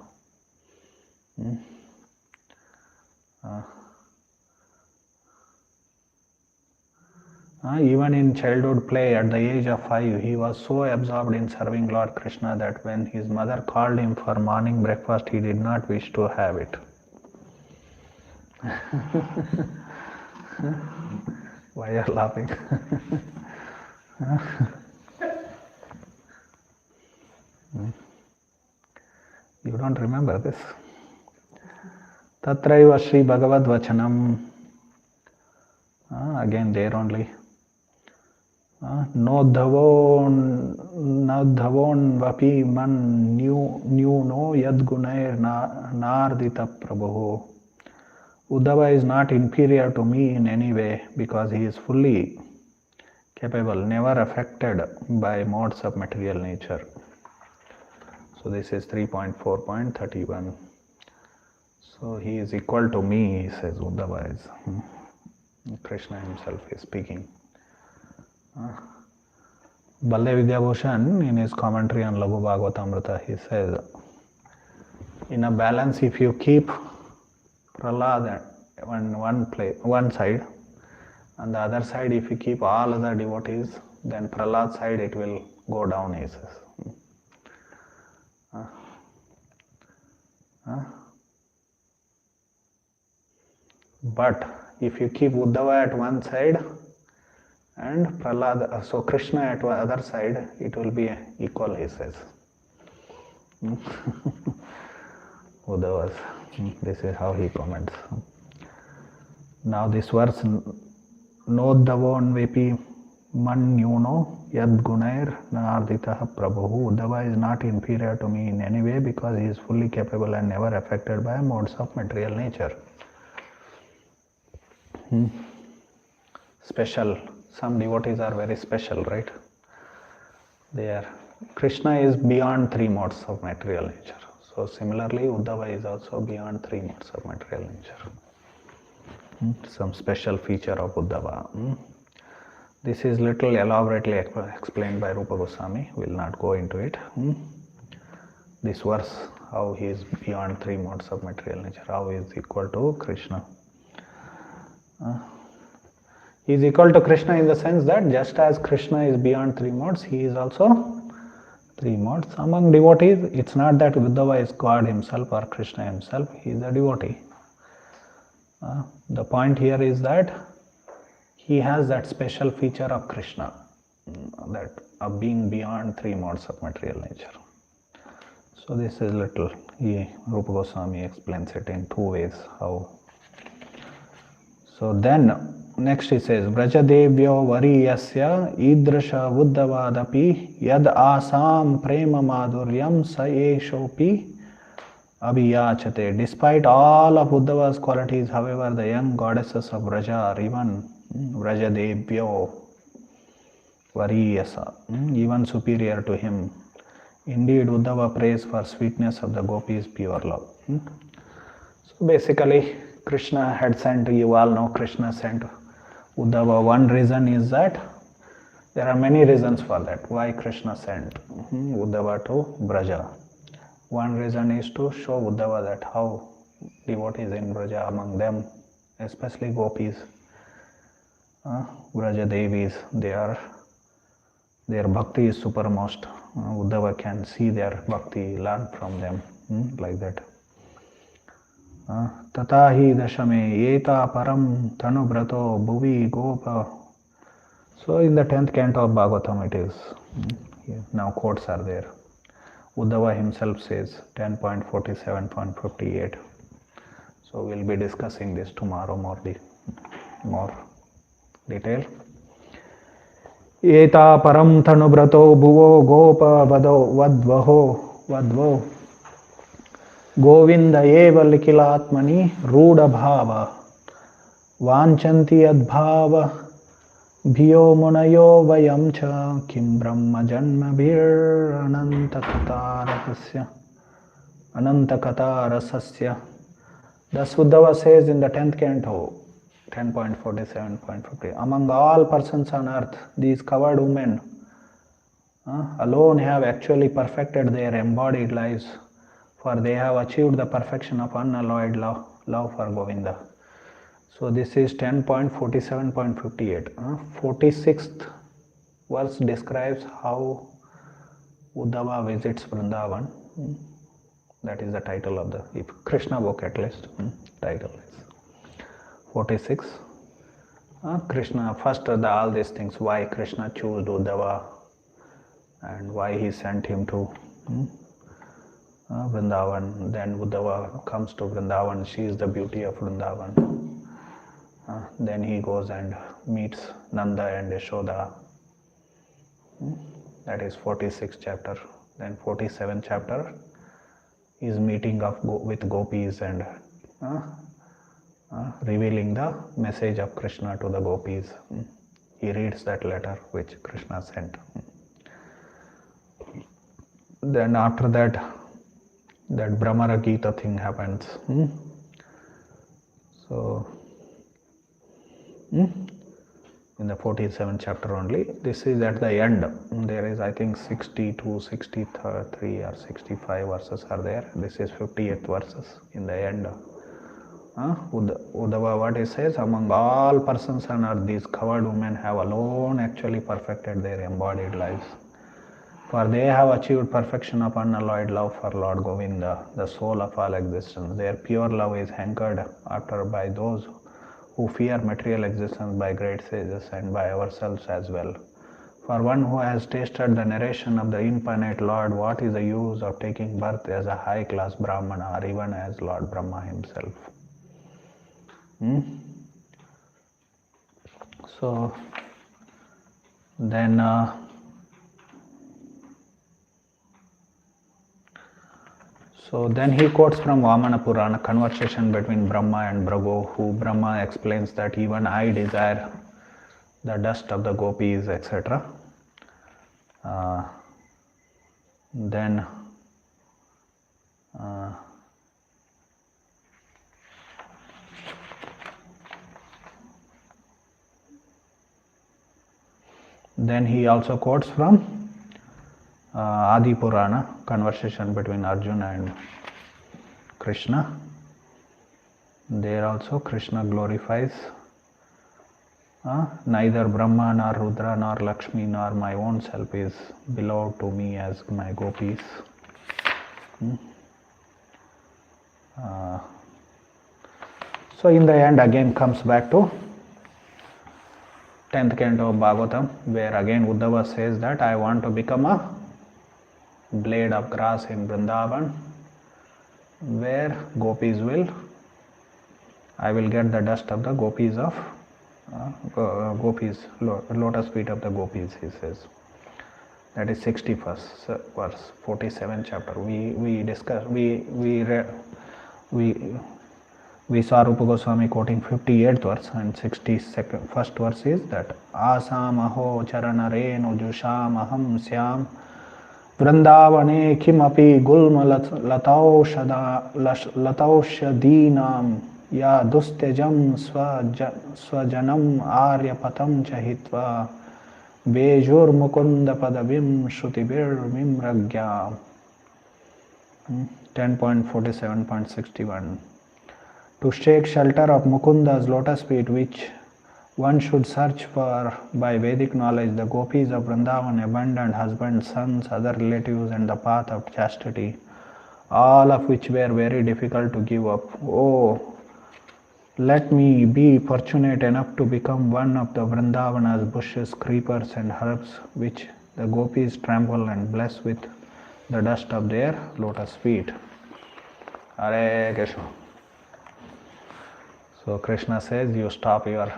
Even in childhood play, at the age of 5, he was so absorbed in serving Lord Krishna that when his mother called him for morning breakfast, he did not wish to have it. Why are you laughing? You don't remember this? Tatraiva Sri Bhagavad Vachanam. Again there only. Nodhavon vapi man no yad gunair nardita prabhu. Uddhava is not inferior to me in any way because he is fully capable, never affected by modes of material nature. So this is 3.4.31. So he is equal to me, he says Uddhava is. Krishna himself is speaking. Baldev Vidyabhushan, in his commentary on Laghu Bhagavatamrita, he says, in a balance, if you keep Prahlad on one side, and the other side, if you keep all other devotees, then Prahlad's side it will go down, he says. But if you keep Uddhava at one side and Prahlad, so Krishna at the other side, it will be equal, he says. Uddhava's, this is how he comments. Now this verse, Nodhavon vepi manyuno yad gunair narditaha prabhu. Uddhava is not inferior to me in any way because he is fully capable and never affected by modes of material nature. Special. Some devotees are very special, right? Krishna is beyond 3 modes of material nature. So similarly, Uddhava is also beyond 3 modes of material nature. Some special feature of Uddhava. This is little elaborately explained by Rupa Goswami. We will not go into it. This verse, how he is beyond 3 modes of material nature, how he is equal to Krishna. He is equal to Krishna in the sense that just as Krishna is beyond 3 modes, he is also 3 modes. Among devotees, it's not that Uddhava is God himself or Krishna himself, he is a devotee. The point here is that he has that special feature of Krishna, that of being beyond 3 modes of material nature. So this is little, Rupa Goswami explains it in 2 ways how. So then, next he says, Vrajadevyo variyasya idrasha uddhavadapi yad asam prema madhuryam sa eshopi abhiyachate. Despite all of Uddhava's qualities, however, the young goddesses of Vraja are even Vrajadevyo variyasa, even superior to him. Indeed, Uddhava prays for sweetness of the gopis' pure love. So basically, Krishna had sent, you all know Krishna sent Uddhava. One reason is that, there are many reasons for that, why Krishna sent Uddhava to Braja. One reason is to show Uddhava that how devotees in Braja, among them, especially gopis, Vraja Devis, their bhakti is supermost. Uddhava can see their bhakti, learn from them, like that. Tatahi dashame yeta param tanubrato bhuvi gopa. So in the 10th canto of Bhagavatam it is. Now quotes are there. Uddhava himself says 10.47.58. So we'll be discussing this tomorrow more detail. Eta param tanubrato bhuvo gopa vadvo Govinda eva likilatmani ruda bhava vanchanti adbhava bhiyo munayo vayam cha kim brahma janma bir anantakatarasasya. Thus Uddhava says in the 10th canto, 10.47.50, among all persons on earth, these covered women alone have actually perfected their embodied lives, for they have achieved the perfection of unalloyed love for Govinda. So this is 10.47.58. 46th verse describes how Uddhava visits Vrindavan. That is the title of the Krishna book, at least. Title is 46. Krishna, first all these things, why Krishna chose Uddhava and why he sent him to Vrindavan. Then Uddhava comes to Vrindavan, sees the beauty of Vrindavan. Then he goes and meets Nanda and Yashoda. That is 46th chapter. Then 47th chapter is meeting with gopis and revealing the message of Krishna to the gopis. He reads that letter which Krishna sent. Then after that Brahmara Gita thing happens. So in the 47th chapter only, this is at the end. There is, I think, 62, 63 or 65 verses are there. This is 58th verses in the end. Uddhava, what he says, among all persons on earth, these covered women have alone actually perfected their embodied lives, for they have achieved perfection of unalloyed love for Lord Govinda, the soul of all existence. Their pure love is hankered after by those who fear material existence, by great sages and by ourselves as well. For one who has tasted the narration of the infinite Lord, what is the use of taking birth as a high-class Brahmana or even as Lord Brahma himself? So then he quotes from Vamana Purana, conversation between Brahma and Bhragu, who Brahma explains that even I desire the dust of the gopis, etc. Then he also quotes from Adi Purana, conversation between Arjuna and Krishna. There also Krishna glorifies neither Brahma nor Rudra nor Lakshmi nor my own self is beloved to me as my gopis. So in the end again comes back to 10th canto of Bhagavatam, where again Uddhava says that I want to become a blade of grass in Vrindavan, where I will get the dust of the gopis of lotus feet of the gopis, he says. That is 61st verse, 47th chapter. We saw Rupa Goswami quoting 58th verse, and 61st verse is that Asam aho charanarenu jusham aham syam Vrindavane kimapi gulma lataushadinam ya dustejam swajanam aryapatam chahitva bejur mukunda padavim shrutibir mimragyam. 10.47.61. To take shelter of Mukunda's lotus feet, which One should search for, by Vedic knowledge, the gopis of Vrindavan, abundant husbands, sons, other relatives, and the path of chastity, all of which were very difficult to give up. Oh, let me be fortunate enough to become one of the Vrindavana's bushes, creepers, and herbs, which the gopis trample and bless with the dust of their lotus feet. Hare Krishna. So Krishna says, you stop your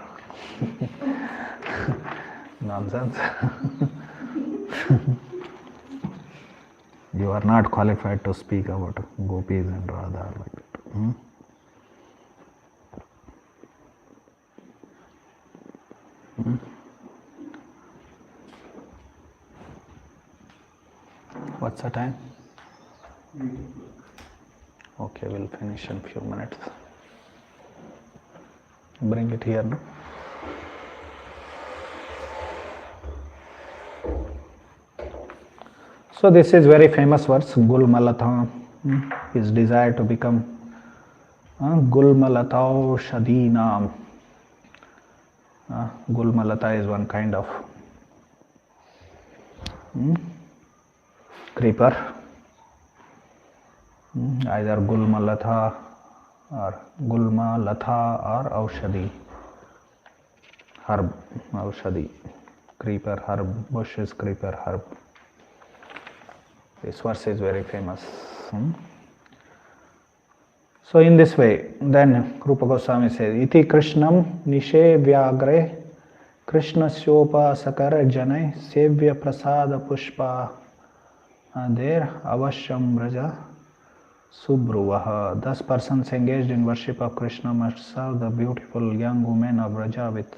nonsense. You are not qualified to speak about gopis and Radha like that. What's the time? Okay, we'll finish in few minutes. Bring it here now. So this is very famous verse, Gulmalata. His desire to become Gulmalatao Shadinam. Gulmalata is one kind of creeper, either Gulmalatha or Aushadi, herb, Aushadi, creeper, herb, bushes, creeper, herb. This verse is very famous. So in this way, then Rupa Goswami says, Iti Krishnam Nishe Vyagre Krishna Syopa Sakar Janai Sevya Prasada Pushpa There Avashyam Raja Subruvaha. Thus persons engaged in worship of Krishna must serve the beautiful young women of Raja with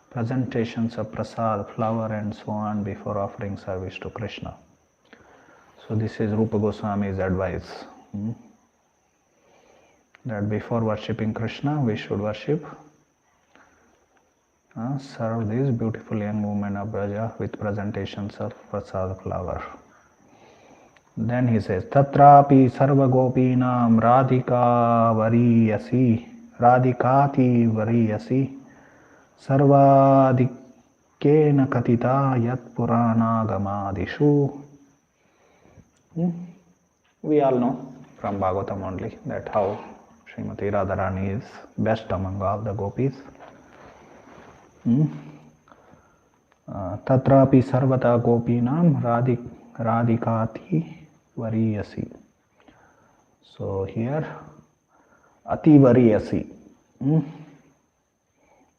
presentations of prasad, flower and so on before offering service to Krishna. So this is Rupa Goswami's advice. That before worshipping Krishna, we should worship, serve these beautiful young women of Braja with presentations of prasad flower. Then he says, Tatrapi sarva gopinam radhika radhikati variyasi sarvadikena katita yat purana gamadishu. We all know from Bhagavatam only that how Srimati Radharani is best among all the gopis. Tatrapi sarvata gopinam radhikati variyasi. So here ati variyasi,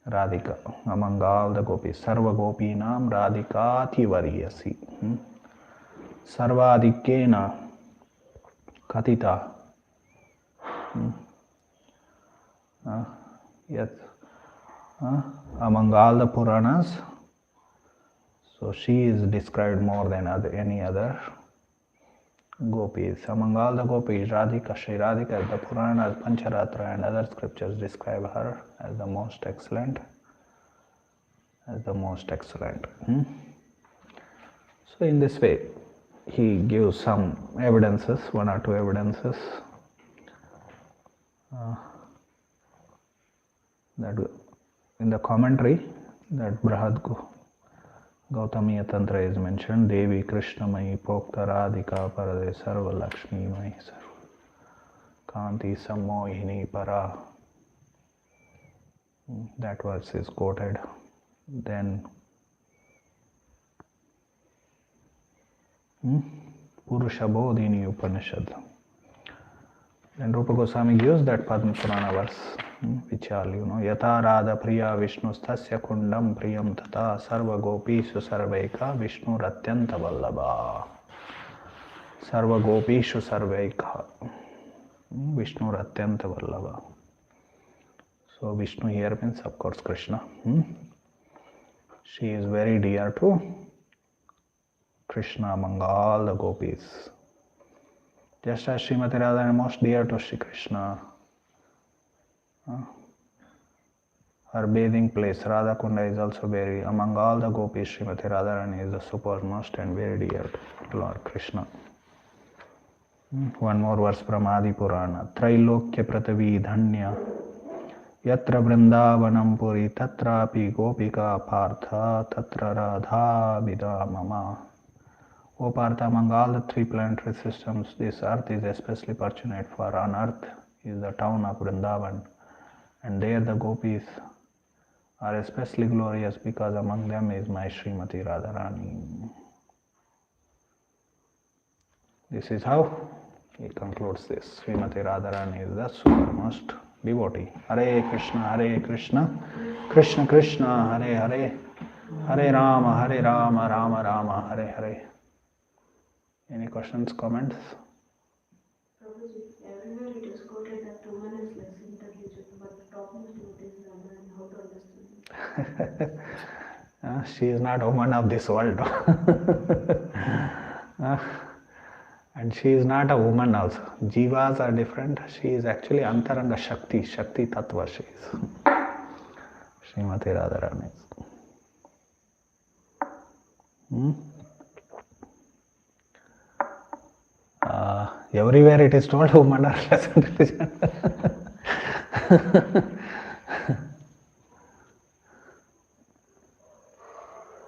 Radhika among all the gopis. Sarva gopinam radhikati variyasi. Sarvadikena katita. Yes, among all the Puranas, so she is described more than any other gopis. Among all the gopis, Radhika, Shri Radhika, the Puranas, Pancharatra and other scriptures describe her as the most excellent. So in this way, he gives some evidences, one or two evidences, that in the commentary that Brahad Gautamiya Tantra is mentioned, Devi Krishna Mai Pokta Radhika Parade Sarva Lakshmi Mai Sarva Kanti Sammohini Para. That verse is quoted. Then Purusha Bodhini Upanishad. Then Rupa Goswami gives that Padma Purana verse, which all you know. Yata Radha Priya Vishnu Stasya Kundam Priyam Tata Sarva Gopishu Sarvaika Vishnu Ratyanta Vallabha. Sarva Gopishu Sarvaika Vishnu Ratyanta Vallabha. So Vishnu here means of course Krishna. She is very dear to Krishna among all the gopis. Just as Srimati Radharani is most dear to Shri Krishna. Her bathing place, Radha Kunda, is also very, among all the gopis, Srimati Radharani is the supermost and very dear to Lord Krishna. One more verse from Adi Purana. Trailokya Pratavi Dhanya Yatra Vrindavanam Puri Tatrapi Gopika Partha Tatra Radha Vida Mama. O Partha, among all the three planetary systems, this earth is especially fortunate, for on earth is the town of Vrindavan, and there the gopis are especially glorious because among them is my Srimati Radharani. This is how he concludes this. Srimati Radharani is the supermost devotee. Hare Krishna, Krishna Krishna, Hare Hare, Hare Rama, Rama Rama, Hare Hare. Any questions, comments?
Prabhuji, everywhere it is quoted that woman is less intelligent, but talking to this woman, how to understand?
She is not a woman of this world. And she is not a woman also. Jivas are different. She is actually Antaranga Shakti, Shakti Tattva she is. Srimati Radharani. Everywhere it is told women are less intelligent.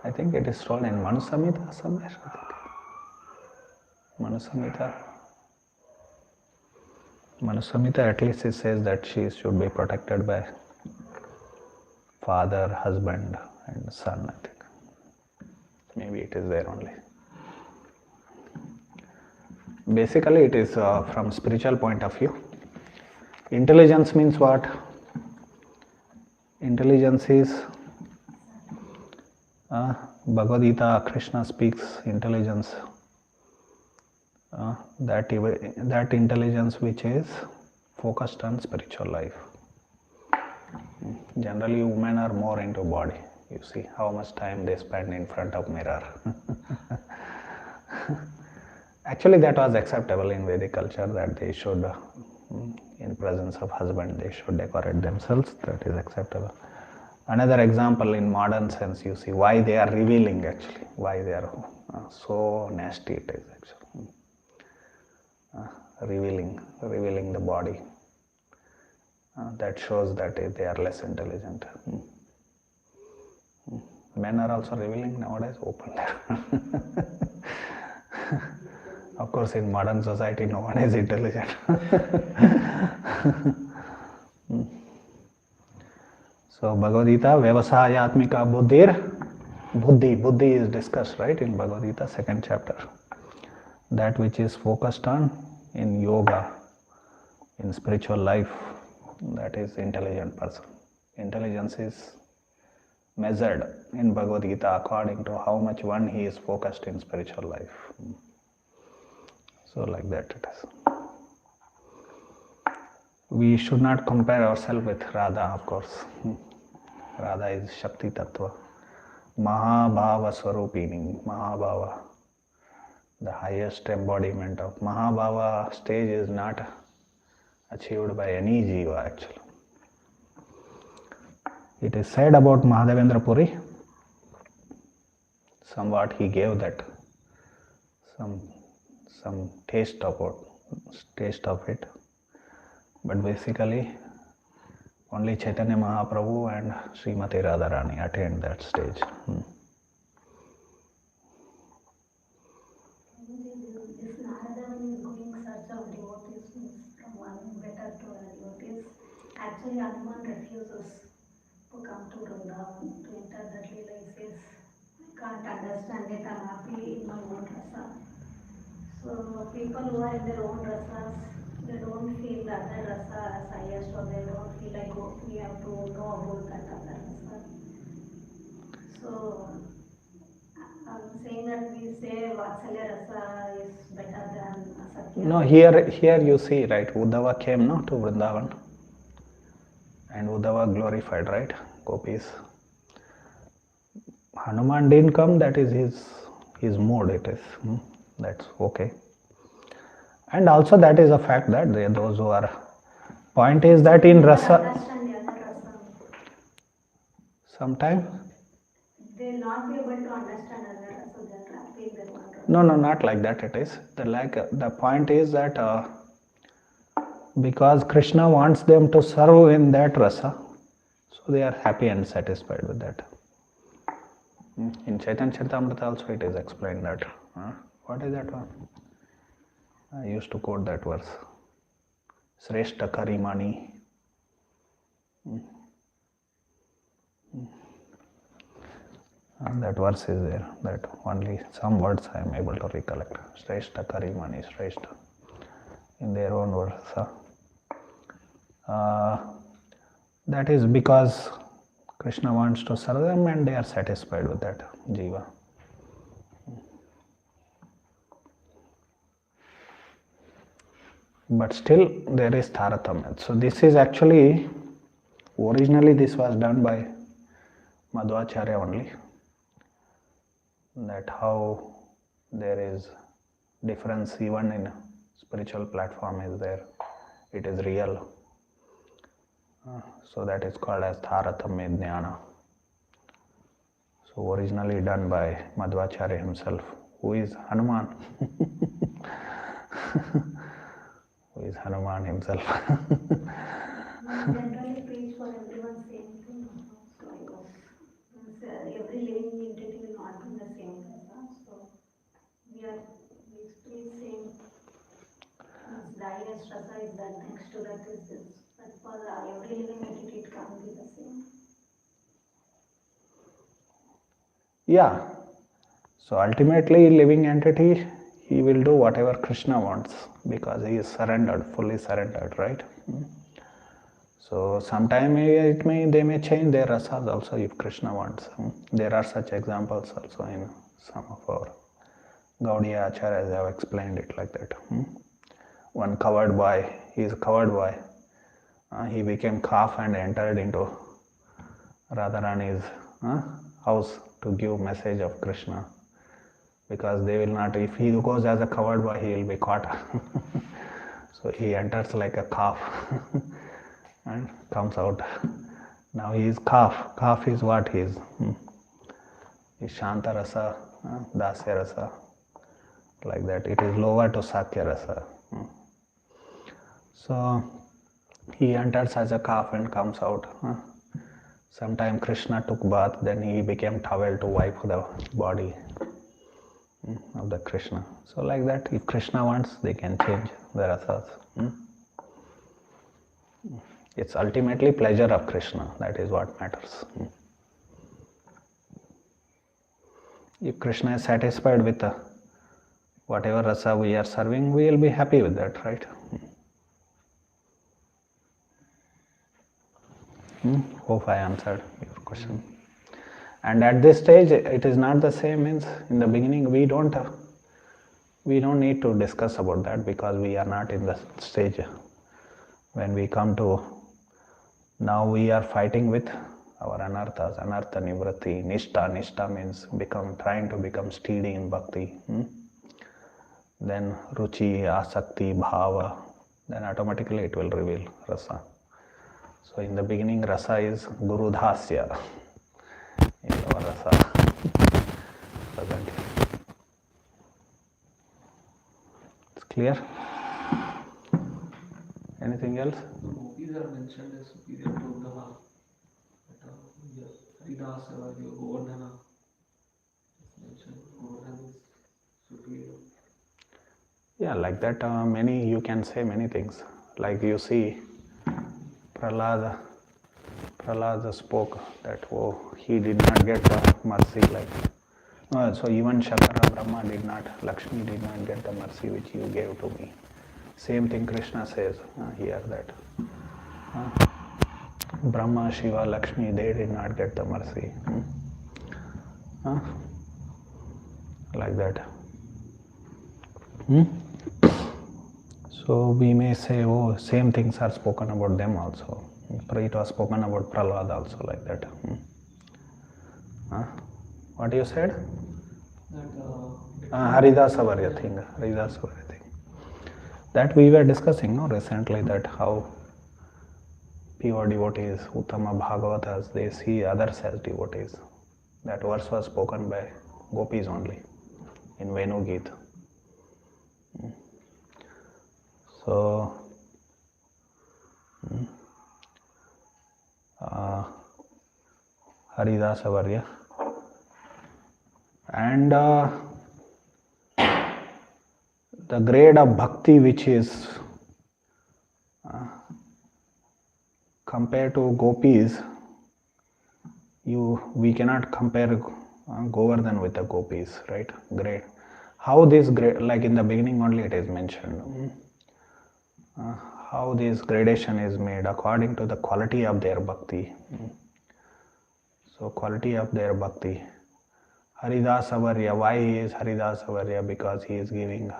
I think it is told in Manu Samhita somewhere. Manu Samhita, at least it says that she should be protected by father, husband and son, I think. Maybe it is there only. Basically it is from spiritual point of view. Intelligence means what? Intelligence is Bhagavad Gita, Krishna speaks intelligence. That intelligence which is focused on spiritual life. Generally women are more into body. You see how much time they spend in front of mirror. Actually that was acceptable in Vedic culture, that they should, in presence of husband, they should decorate themselves. That is acceptable. Another example in modern sense, you see why they are revealing actually, why they are so nasty it is actually. Revealing the body. That shows that they are less intelligent. Men are also revealing nowadays openly. Of course, in modern society, no one is intelligent. So, Bhagavad Gita, Vyavasayatmika Buddhi is discussed, right, in Bhagavad Gita, 2nd chapter. That which is focused on in yoga, in spiritual life, that is intelligent person. Intelligence is measured in Bhagavad Gita according to how much one he is focused in spiritual life. So like that it is. We should not compare ourselves with Radha, of course. Radha is Shakti Tattva. Mahabhava Swarupini, Mahabhava. The highest embodiment of Mahabhava stage is not achieved by any jiva actually. It is said about Mahadevendra Puri, somewhat he gave that some taste of it, but basically only Chaitanya Mahaprabhu and Srimati Radharani attained that stage.
Actually, Hanuman refuses to come to Vrindavan to enter that Leela. He says, I can't understand it, I'm happy in my own rasa. So, people who are in their own rasas, they don't feel the other rasa as highest, or they don't feel like, oh, we have to know about that other rasa. So, I'm saying that we say Vatsalya rasa is better than Satya.
No, here you see, right, Uddhava came no, to Vrindavan. And Uddhava glorified, right, gopis. Hanuman didn't come, that is his mood, it is. That's okay. And also that is a fact that those who are, point is that in rasa, sometimes
they will not be able to understand other rasa, they are trapped in their own rasa.
No, not like that it is. The point is that because Krishna wants them to serve in that rasa, So they are happy and satisfied with that. In Chaitanya Charitamrita also it is explained that. What is that one? I used to quote that verse. Sreshta Karimani. And that verse is there, that only some words I am able to recollect. Sreshta Karimani, Sreshta. In their own words. That is because Krishna wants to serve them and they are satisfied with that, Jiva. But still there is Taratamya. So this is actually, originally this was done by Madhvacharya only. That how there is difference even in spiritual platform is there. It is real. So that is called as Taratamya Jnana. So originally done by Madhvacharya himself, who is Hanuman. Who is Hanuman himself.
Generally preach for everyone same thing. So every living entity will not be the same. So we preach same. Dhyas rasa is that, next to that is this. But for every living entity it can't be the same.
Yeah. So ultimately living entity, he will do whatever Krishna wants because he is surrendered, fully surrendered, right? So sometime they may change their rasas also if Krishna wants. There are such examples also in some of our Gaudiya Acharyas have explained it like that. One covered boy, he is a covered boy. He became calf and entered into Radharani's house to give message of Krishna. Because they will not, if he goes as a covered boy, he will be caught. So he enters like a calf and comes out. Now he is calf. Calf is what he is. He is Shanta Rasa, Dasya Rasa, like that. It is lower to Sakya Rasa. So he enters as a calf and comes out. Sometime Krishna took bath, then he became towel to wipe the body of the Krishna. So like that, if Krishna wants, they can change the rasas. It's ultimately pleasure of Krishna. That is what matters. If Krishna is satisfied with whatever rasa we are serving, we will be happy with that, right? Hope I answered your question. And at this stage, it is not the same. Means in the beginning, we don't need to discuss about that because we are not in the stage. When we come to now, we are fighting with our anarthas, anartha nivritti, nishta. Nishta means trying to become steady in bhakti. Then ruchi, asakti, bhava. Then automatically it will reveal rasa. So in the beginning, rasa is guru dhasya. Rasa presently. It's clear? Anything else?
Gopis are mentioned as superior to Uddhava. Haridasa or Govardhana is mentioned. Govardhana is superior.
Yeah, like that. You can say many things. Like you see, Prahlada spoke that he did not get the mercy so even Shakara Brahma did not, Lakshmi did not get the mercy which you gave to me. Same thing Krishna says here that Brahma, Shiva, Lakshmi, they did not get the mercy. Like that. So we may say, same things are spoken about them also. It was spoken about Prahlad also like that. What you said? Haridasavarya thing. That we were discussing recently, that how pure devotees, Uttama Bhagavatas, they see others as devotees. That verse was spoken by gopis only in Venu Geet. So Haridasa Varya. And the grade of bhakti which is compared to gopis, we cannot compare Govardhan with the gopis, right? Great. How this grade, like in the beginning only it is mentioned, how this gradation is made according to the quality of their bhakti. So quality of their bhakti. Haridasa Varya, why he is Haridasa Varya? Because he is giving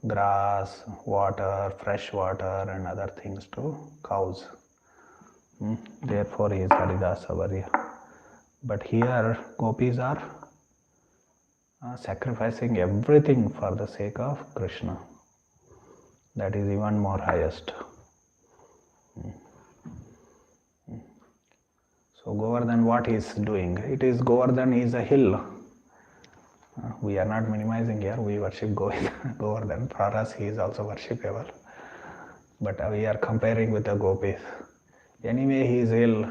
grass, water, fresh water and other things to cows. Therefore he is Haridasa Varya. But here gopis are sacrificing everything for the sake of Krishna. That is even more highest. So Govardhan, what he is doing? It is Govardhan is a hill. We are not minimizing here. We worship Govardhan. For us, he is also worshipable. But we are comparing with the gopis. Anyway, he is hill.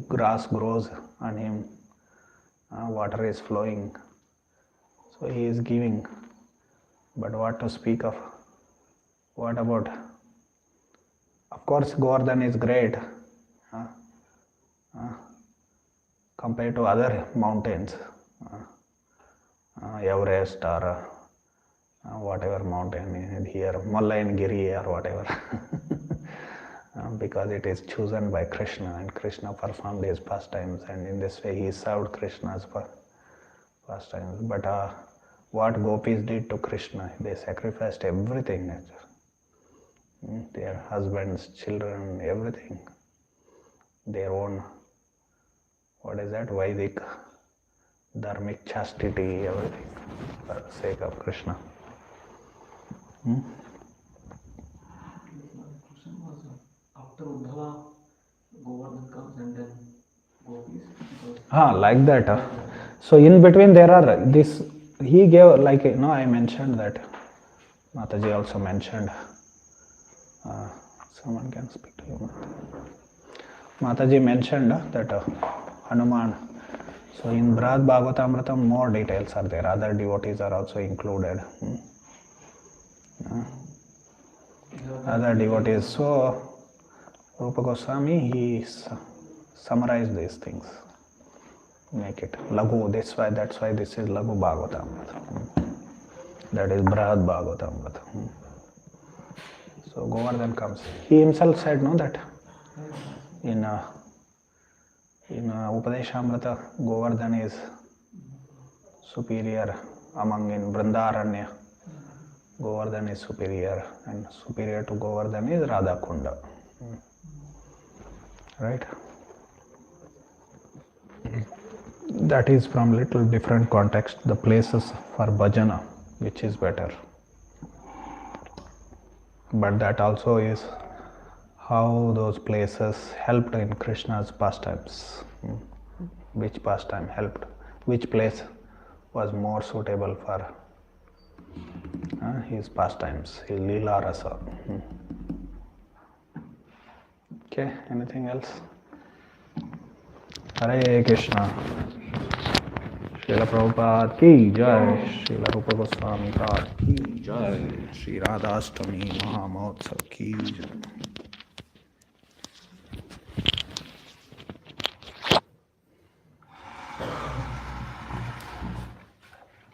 Grass grows on him. Water is flowing. So he is giving. But what to speak of? What about? Of course, Govardhan is great compared to other mountains, Everest or whatever mountain here, Mullayanagiri or whatever, because it is chosen by Krishna and Krishna performed his pastimes, and in this way he served Krishna's pastimes. But what gopis did to Krishna, they sacrificed everything. Their husbands, children, everything, their own, what is that, Vedic, dharmic chastity, everything for the sake of Krishna.
The question was after Uddhava, Govardhan comes and then gopis.
Like that. So in between there are this, he gave, like, I mentioned that, Mataji also mentioned, someone can speak to you. Mataji mentioned that Hanuman. So in Brihad Bhagavatamrita more details are there. Other devotees are also included. Other devotees. So Rupa Goswami, he summarized these things. Make it Laghu. That's why this is Laghu Bhagavatamrita. That is Brihad Bhagavatamrita. So Govardhan comes. He himself said, that in Upadeshamrita, Govardhan is superior among in Vrindaranya. Govardhan is superior, and superior to Govardhan is Radha Kunda. Right? That is from little different context, the places for bhajana, which is better. But that also is how those places helped in Krishna's pastimes. Which pastime helped? Which place was more suitable for his pastimes, his Leela Rasa. Okay, anything else? Hare Krishna. Srila Prabhupada ki jai, Srila Rupa Goswami Pad ki jai, Sri Radhastami Mahamotsav ki jai.